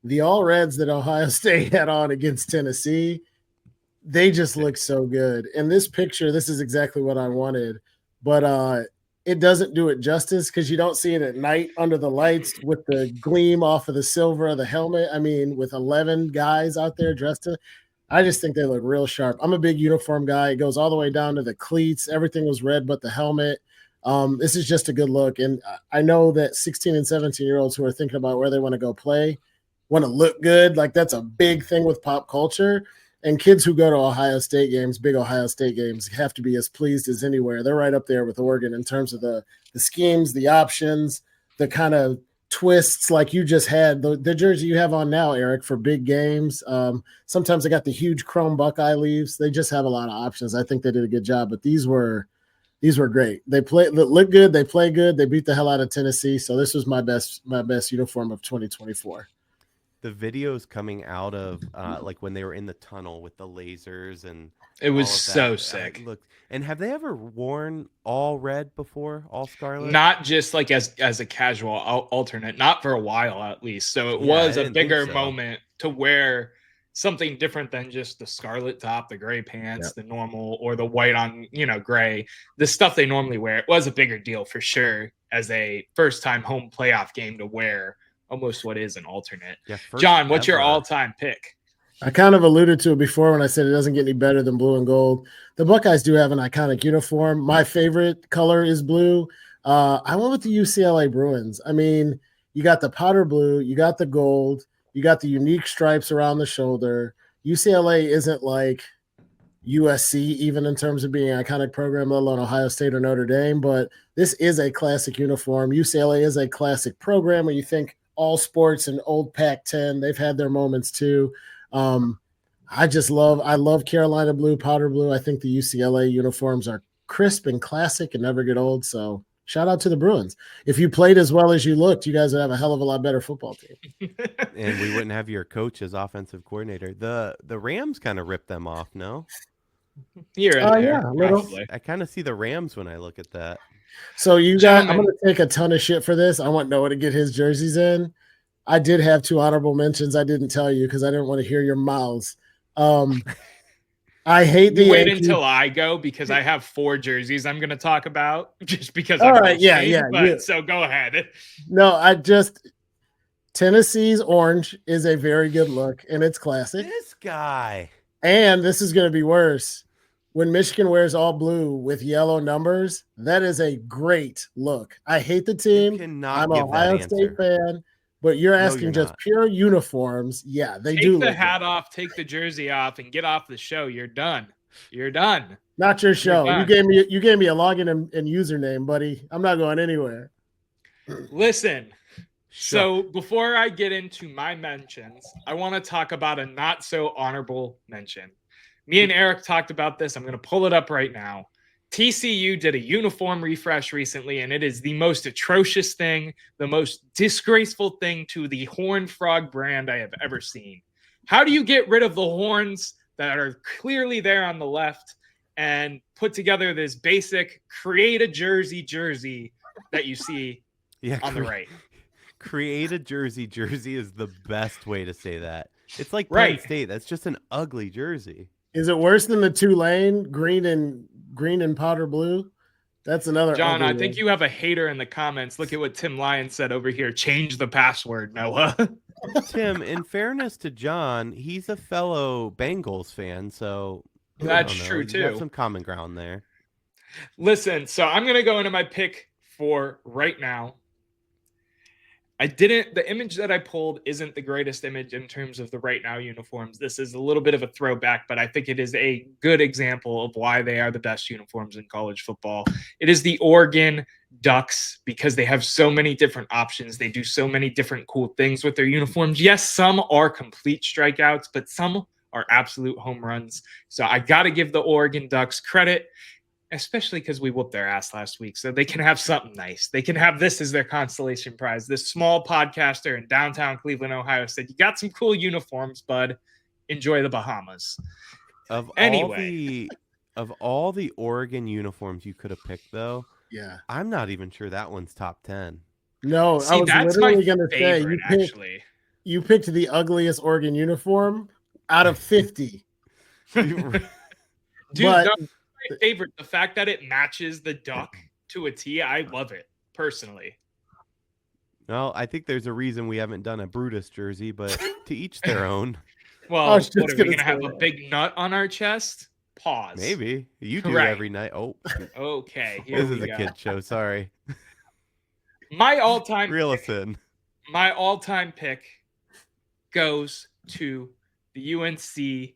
The all reds that Ohio State had on against Tennessee, they just look so good. In this picture, this is exactly what I wanted, but it doesn't do it justice because you don't see it at night under the lights with the gleam off of the silver of the helmet. I mean, with 11 guys out there dressed to I just think they look real sharp. I'm a big uniform guy. It goes all the way down to the cleats. Everything was red but the helmet. This is just a good look. And I know that 16 and 17-year-olds who are thinking about where they want to go play want to look good. Like that's a big thing with pop culture. And kids who go to Ohio State games, big Ohio State games, have to be as pleased as anywhere. They're right up there with Oregon in terms of the schemes, the options, the kind of twists like you just had. The jersey you have on now, Eric, for big games. Sometimes they got the huge chrome Buckeye leaves. They just have a lot of options. I think they did a good job, but these were great. They look good. They play good. They beat the hell out of Tennessee. So this was my best uniform of 2024. The videos coming out of like when they were in the tunnel with the lasers and it was all of so that, sick. Look, and have they ever worn all red before, all scarlet? Not just like as a casual alternate, not for a while at least. So it Yeah, was I a didn't think bigger so. moment to wear something different than just the scarlet top, the gray pants, Yep. the normal, or the white on, gray, the stuff they normally wear. It was a bigger deal for sure as a first time home playoff game to wear almost what is an alternate. Yeah, John, what's your ever. all-time pick? I kind of alluded to it before when I said it doesn't get any better than blue and gold. The Buckeyes do have an iconic uniform. My favorite color is blue. I went with the UCLA Bruins. I mean, you got the powder blue, you got the gold, you got the unique stripes around the shoulder. UCLA isn't like USC, even in terms of being an iconic program, let alone Ohio State or Notre Dame, but this is a classic uniform. UCLA is a classic program when you think all sports and old Pac-10. They've had their moments too. I love Carolina blue, powder blue. I think the UCLA uniforms are crisp and classic and never get old. So shout out to the Bruins. If you played as well as you looked, you guys would have a hell of a lot better football team. And we wouldn't have your coach as offensive coordinator. The Rams kind of ripped them off, no? Here and there, Yeah, a little. probably. I kind of see the Rams when I look at that. So you guys, I'm Gentlemen. going to take a ton of shit for this. I want Noah to get his jerseys in. I did have 2 honorable mentions. I didn't tell you because I didn't want to hear your mouths. I hate the Wait Yankees. until I go because I have 4 jerseys I'm going to talk about just because. All I'm right, yeah. So go ahead. No, Tennessee's orange is a very good look, and it's classic. This guy. And this is going to be worse. When Michigan wears all blue with yellow numbers, that is a great look. I hate the team. You cannot I'm an give that Ohio State answer. fan, but you're asking you're just not. pure uniforms. Yeah, they Take do the look hat good. off, take the jersey off, and get off the show. You're done. You're done. Not your show. done. You gave me a login and username, buddy. I'm not going anywhere. Listen. So before I get into my mentions, I want to talk about a not so honorable mention. Me and Eric talked about this. I'm going to pull it up right now. TCU did a uniform refresh recently, and it is the most atrocious thing, the most disgraceful thing to the Horned Frog brand I have ever seen. How do you get rid of the horns that are clearly there on the left and put together this basic create a jersey that you see on the right? Create a jersey is the best way to say that. It's like Penn Right. State. That's just an ugly jersey. Is it worse than the Tulane green and powder blue? That's another. John, ugly I think one. you have a hater in the comments. Look at what Tim Lyon said over here. Change the password, Noah. Tim, in fairness to John, he's a fellow Bengals fan, so I That's don't know. true, You have too. some common ground there. Listen, so I'm going to go into my pick for right now. The image that I pulled isn't the greatest image in terms of the right now uniforms. This is a little bit of a throwback, but I think it is a good example of why they are the best uniforms in college football. It is the Oregon Ducks because they have so many different options. They do so many different cool things with their uniforms. Yes, some are complete strikeouts, but some are absolute home runs. So I got to give the Oregon Ducks credit, especially because we whooped their ass last week. So they can have something nice. They can have this as their consolation prize. This small podcaster in downtown Cleveland, Ohio said, you got some cool uniforms, bud. Enjoy the Bahamas. Of all the Oregon uniforms you could have picked, though, Yeah. I'm not even sure that one's top 10. No, See, I was that's my literally going to say favorite, actually. you picked the ugliest Oregon uniform out of 50. Dude, But- no, my favorite. The fact that it matches the duck to a T, I love it, personally. Well, I think there's a reason we haven't done a Brutus jersey, but to each their own. Well, was what just are we gonna gonna have say a that. big nut on our chest? Pause. Maybe you do Right. every night. Oh, shoot. Okay, here This we is a go. kid show. Sorry. My all-time Reel pick, us in. my all-time pick goes to the UNC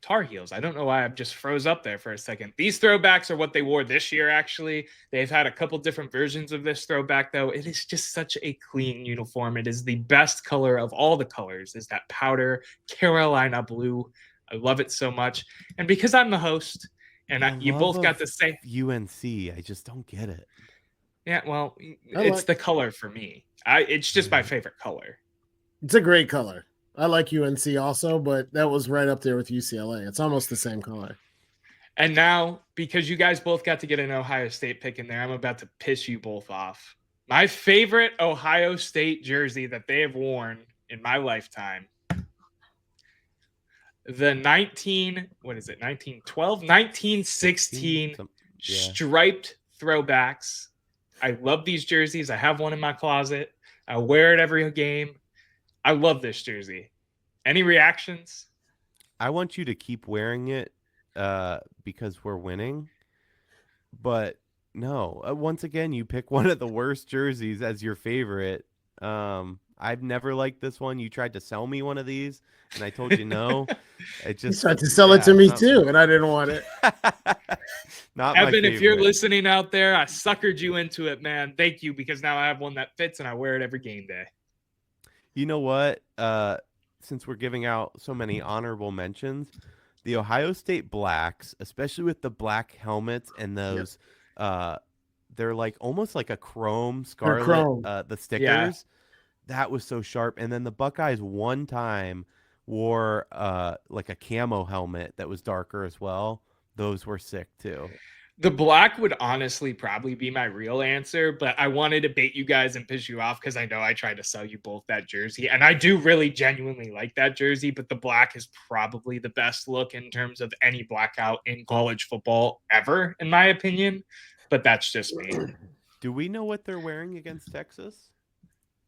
Tar Heels. I don't know why I just froze up there for a second. These throwbacks are what they wore this year, actually. They've had a couple different versions of this throwback, though. It is just such a clean uniform. It is the best color of all the colors, is that powder Carolina blue. I love it so much. And because I'm the host, and The you love both got of to say, UNC. I just don't get it. yeah, well, I it's like- the color for me. It's just my favorite color. It's a great color. I like UNC also, but that was right up there with UCLA. It's almost the same color. And now, because you guys both got to get an Ohio State pick in there, I'm about to piss you both off. My favorite Ohio State jersey that they have worn in my lifetime, the 1916 Yeah. striped throwbacks. I love these jerseys. I have one in my closet. I wear it every game. I love this jersey. Any reactions? I want you to keep wearing it because we're winning. But no, once again, you pick one of the worst jerseys as your favorite. I've never liked this one. You tried to sell me one of these, and I told you no. It You just tried to sell it to it's me not- try and I didn't want it. Not my Evan, if you're favorite. listening out there, I suckered you into it, man. Thank you, because now I have one that fits and I wear it every game day. You know what? Since we're giving out so many honorable mentions, the Ohio State Blacks, especially with the black helmets and those, they're like almost like a chrome scarlet. chrome. The stickers, that was so sharp. And then the Buckeyes one time wore like a camo helmet that was darker as well. Those were sick too. The black would honestly probably be my real answer, but I wanted to bait you guys and piss you off because I know I tried to sell you both that jersey. And I do really genuinely like that jersey, but the black is probably the best look in terms of any blackout in college football ever, in my opinion. But that's just me. Do we know what they're wearing against Texas?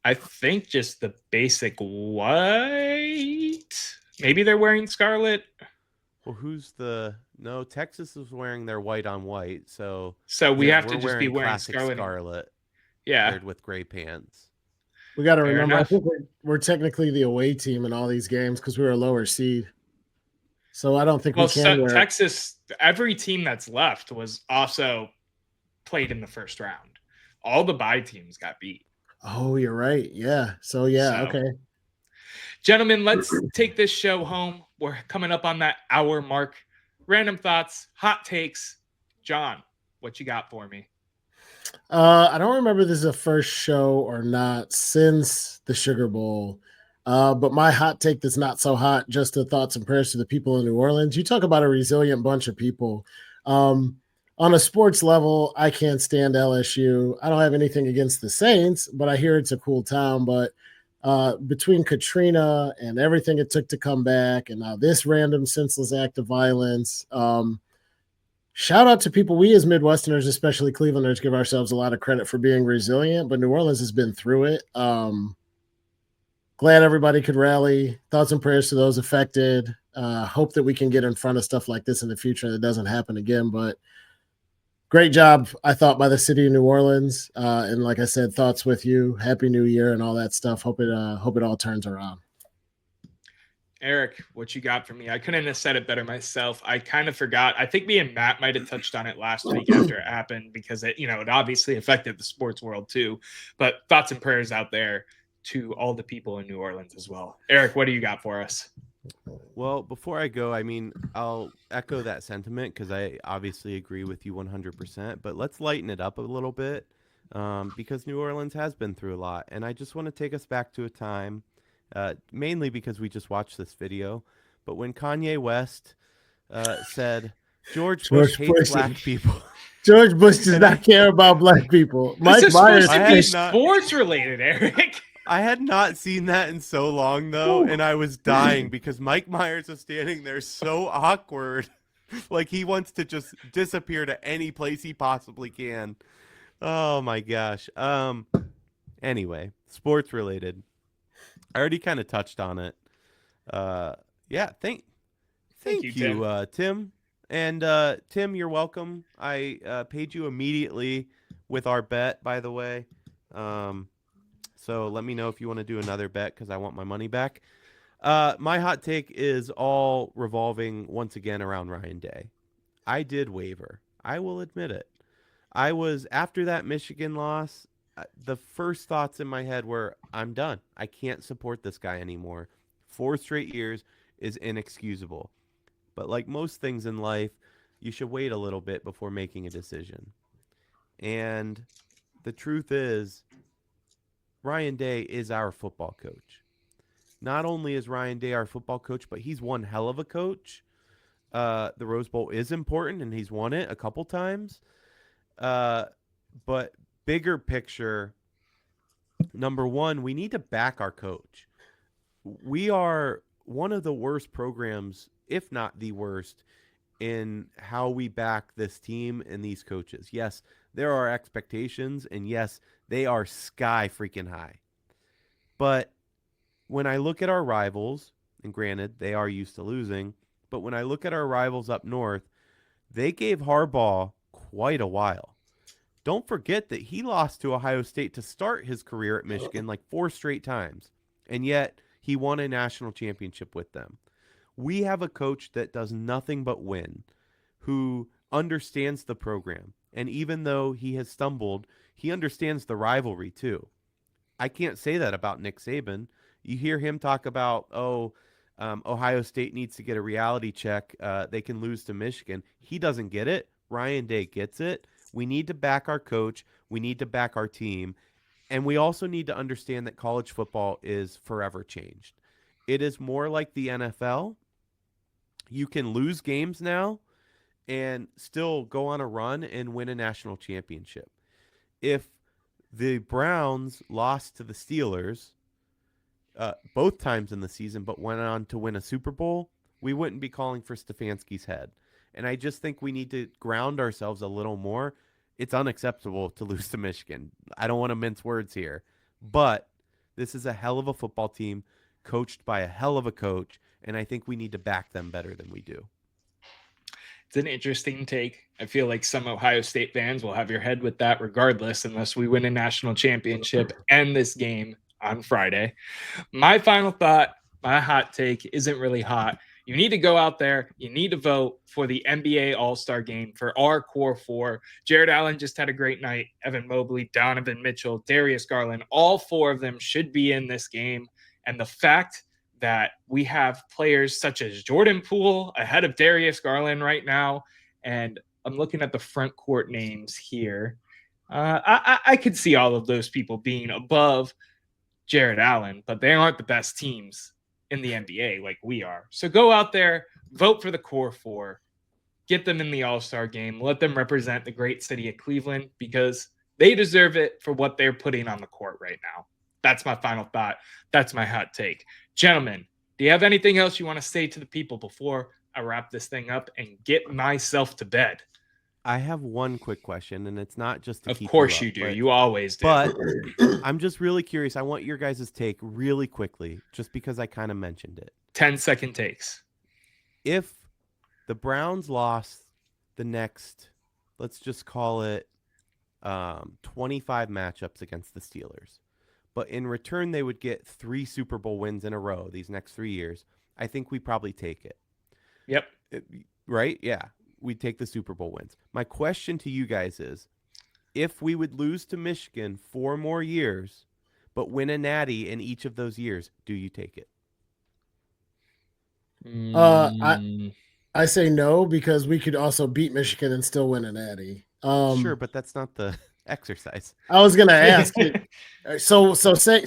I think just the basic white. Maybe they're wearing scarlet. Well, no, Texas is wearing their white on white, so We have to we're just be wearing classic scarlet. paired with gray pants. We got to Fair remember, enough. I think we're technically the away team in all these games because we were a lower seed. So I don't think we can wear Texas, every team that's left was also played in the first round. All the bye teams got beat. Oh, you're right. Yeah. So, okay. Gentlemen, let's take this show home. We're coming up on that hour mark. Random thoughts, hot takes. John, what you got for me? I don't remember if this is a first show or not since the Sugar Bowl. But my hot take that's not so hot, just the thoughts and prayers to the people in New Orleans. You talk about a resilient bunch of people. On a sports level, I can't stand LSU. I don't have anything against the Saints, but I hear it's a cool town. But between Katrina and everything it took to come back, and now this random senseless act of violence, shout out to people. We as Midwesterners, especially Clevelanders, give ourselves a lot of credit for being resilient, but New Orleans has been through it. Glad everybody could rally. Thoughts and prayers to those affected. Hope that we can get in front of stuff like this in the future that doesn't happen again. But great job, I thought, by the city of New Orleans. And like I said, thoughts with you. Happy New Year and all that stuff. Hope it all turns around. Eric, what you got for me? I couldn't have said it better myself. I kind of forgot. I think me and Matt might have touched on it last week after it happened because it obviously affected the sports world too. But thoughts and prayers out there to all the people in New Orleans as well. Eric, what do you got for us? Well, before I go, I mean, I'll echo that sentiment because I obviously agree with you 100%, but let's lighten it up a little bit because New Orleans has been through a lot. And I just want to take us back to a time, mainly because we just watched this video, but when Kanye West said, George Bush hates black people. George Bush does not care about black people. This is Myers, supposed to be sports related, Eric. I had not seen that in so long, though, and I was dying because Mike Myers is standing there so awkward, like he wants to just disappear to any place he possibly can. Oh, my gosh. Anyway, sports related. I already kind of touched on it. Yeah, thank you, you, Tim. Tim. And Tim, you're welcome. I paid you immediately with our bet, by the way. So let me know if you want to do another bet because I want my money back. My hot take is all revolving once again around Ryan Day. I did waver. I will admit it. I was after that Michigan loss. The first thoughts in my head were, I'm done. I can't support this guy anymore. 4 straight years is inexcusable. But like most things in life, you should wait a little bit before making a decision. And the truth is, Ryan Day is our football coach. Not only is Ryan Day our football coach, but he's one hell of a coach. The Rose Bowl is important, and he's won it a couple times. But bigger picture, number one, we need to back our coach. We are one of the worst programs, if not the worst, in how we back this team and these coaches. Yes, there are expectations, and yes, they are sky freaking high. But when I look at our rivals, and granted, they are used to losing, but when I look at our rivals up north, they gave Harbaugh quite a while. Don't forget that he lost to Ohio State to start his career at Michigan like 4 straight times, and yet he won a national championship with them. We have a coach that does nothing but win, who understands the program. And even though he has stumbled, he understands the rivalry too. I can't say that about Nick Saban. You hear him talk about, Ohio State needs to get a reality check. They can lose to Michigan. He doesn't get it. Ryan Day gets it. We need to back our coach. We need to back our team. And we also need to understand that college football is forever changed. It is more like the NFL. You can lose games now and still go on a run and win a national championship. If the Browns lost to the Steelers both times in the season, but went on to win a Super Bowl, we wouldn't be calling for Stefanski's head. And I just think we need to ground ourselves a little more. It's unacceptable to lose to Michigan. I don't want to mince words here, but this is a hell of a football team coached by a hell of a coach, and I think we need to back them better than we do. It's an interesting take. I feel like some Ohio State fans will have your head with that regardless, unless we win a national championship and this game on Friday. My final thought, my hot take isn't really hot. You need to go out there. You need to vote for the NBA All-Star game for our core four. Jared Allen just had a great night. Evan Mobley, Donovan Mitchell, Darius Garland, all four of them should be in this game. And the fact that we have players such as Jordan Poole ahead of Darius Garland right now, and I'm looking at the front court names here. I could see all of those people being above Jared Allen, but they aren't the best teams in the NBA like we are. So go out there, vote for the core four, get them in the All-Star game, let them represent the great city of Cleveland because they deserve it for what they're putting on the court right now. That's my final thought. That's my hot take. Gentlemen, do you have anything else you want to say to the people before I wrap this thing up and get myself to bed? I have one quick question, and it's not just to Of keep course you you up, do. but, You always do. But I'm just really curious. I want your guys' take really quickly, just because I kind of mentioned it. 10-second takes. If the Browns lost the next, let's just call it 25 matchups against the Steelers, but in return they would get 3 Super Bowl wins in a row these next 3 years, I think we probably take it. Yep. Right? Yeah. We'd take the Super Bowl wins. My question to you guys is, if we would lose to Michigan 4 more years, but win a natty in each of those years, do you take it? I say no because we could also beat Michigan and still win a natty. Sure, but that's not the exercise. I was gonna ask you. So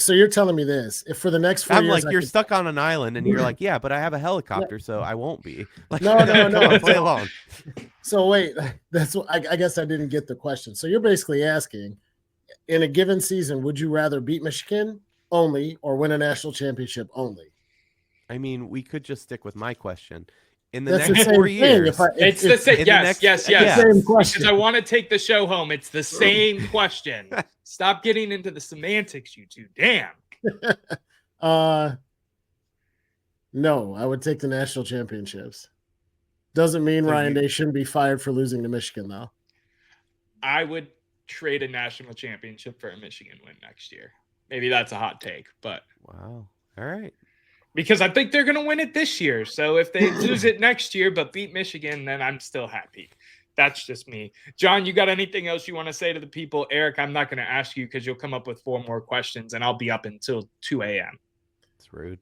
you're telling me this: if for the next 4 I'm years, like, you're stuck on an island, and you're like, yeah, but I have a helicopter, so I won't be. Like, No. come on, play along. So wait, that's what I guess I didn't get the question. So you're basically asking, in a given season, would you rather beat Michigan only or win a national championship only? I mean, we could just stick with my question. In the That's next the same 4 thing. years, It's the same. Yes. Yeah. Same question. Because I want to take the show home. It's the same question. Stop getting into the semantics, you two. Damn. No, I would take the national championships. Doesn't mean So Ryan you- Day shouldn't be fired for losing to Michigan, though. I would trade a national championship for a Michigan win next year. Maybe that's a hot take, but Wow. All right. because I think they're going to win it this year. So if they lose it next year but beat Michigan, then I'm still happy. That's just me. John, you got anything else you want to say to the people? Eric, I'm not going to ask you because you'll come up with 4 more questions and I'll be up until 2 a.m. It's rude.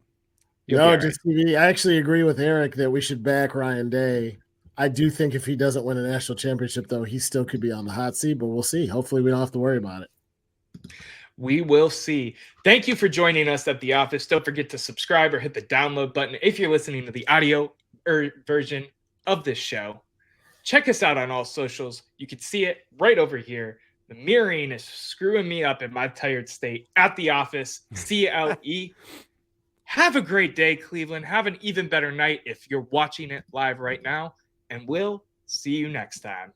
You'll be No, all right. just I actually agree with Eric that we should back Ryan Day. I do think if he doesn't win a national championship, though, he still could be on the hot seat, but we'll see. Hopefully we don't have to worry about it. We will see. Thank you for joining us at the office. Don't forget to subscribe or hit the download button if you're listening to the audio version of this show. Check us out on all socials. You can see it right over here. The mirroring is screwing me up in my tired state at the office. CLE. Have a great day, Cleveland. Have an even better night if you're watching it live right now. And we'll see you next time.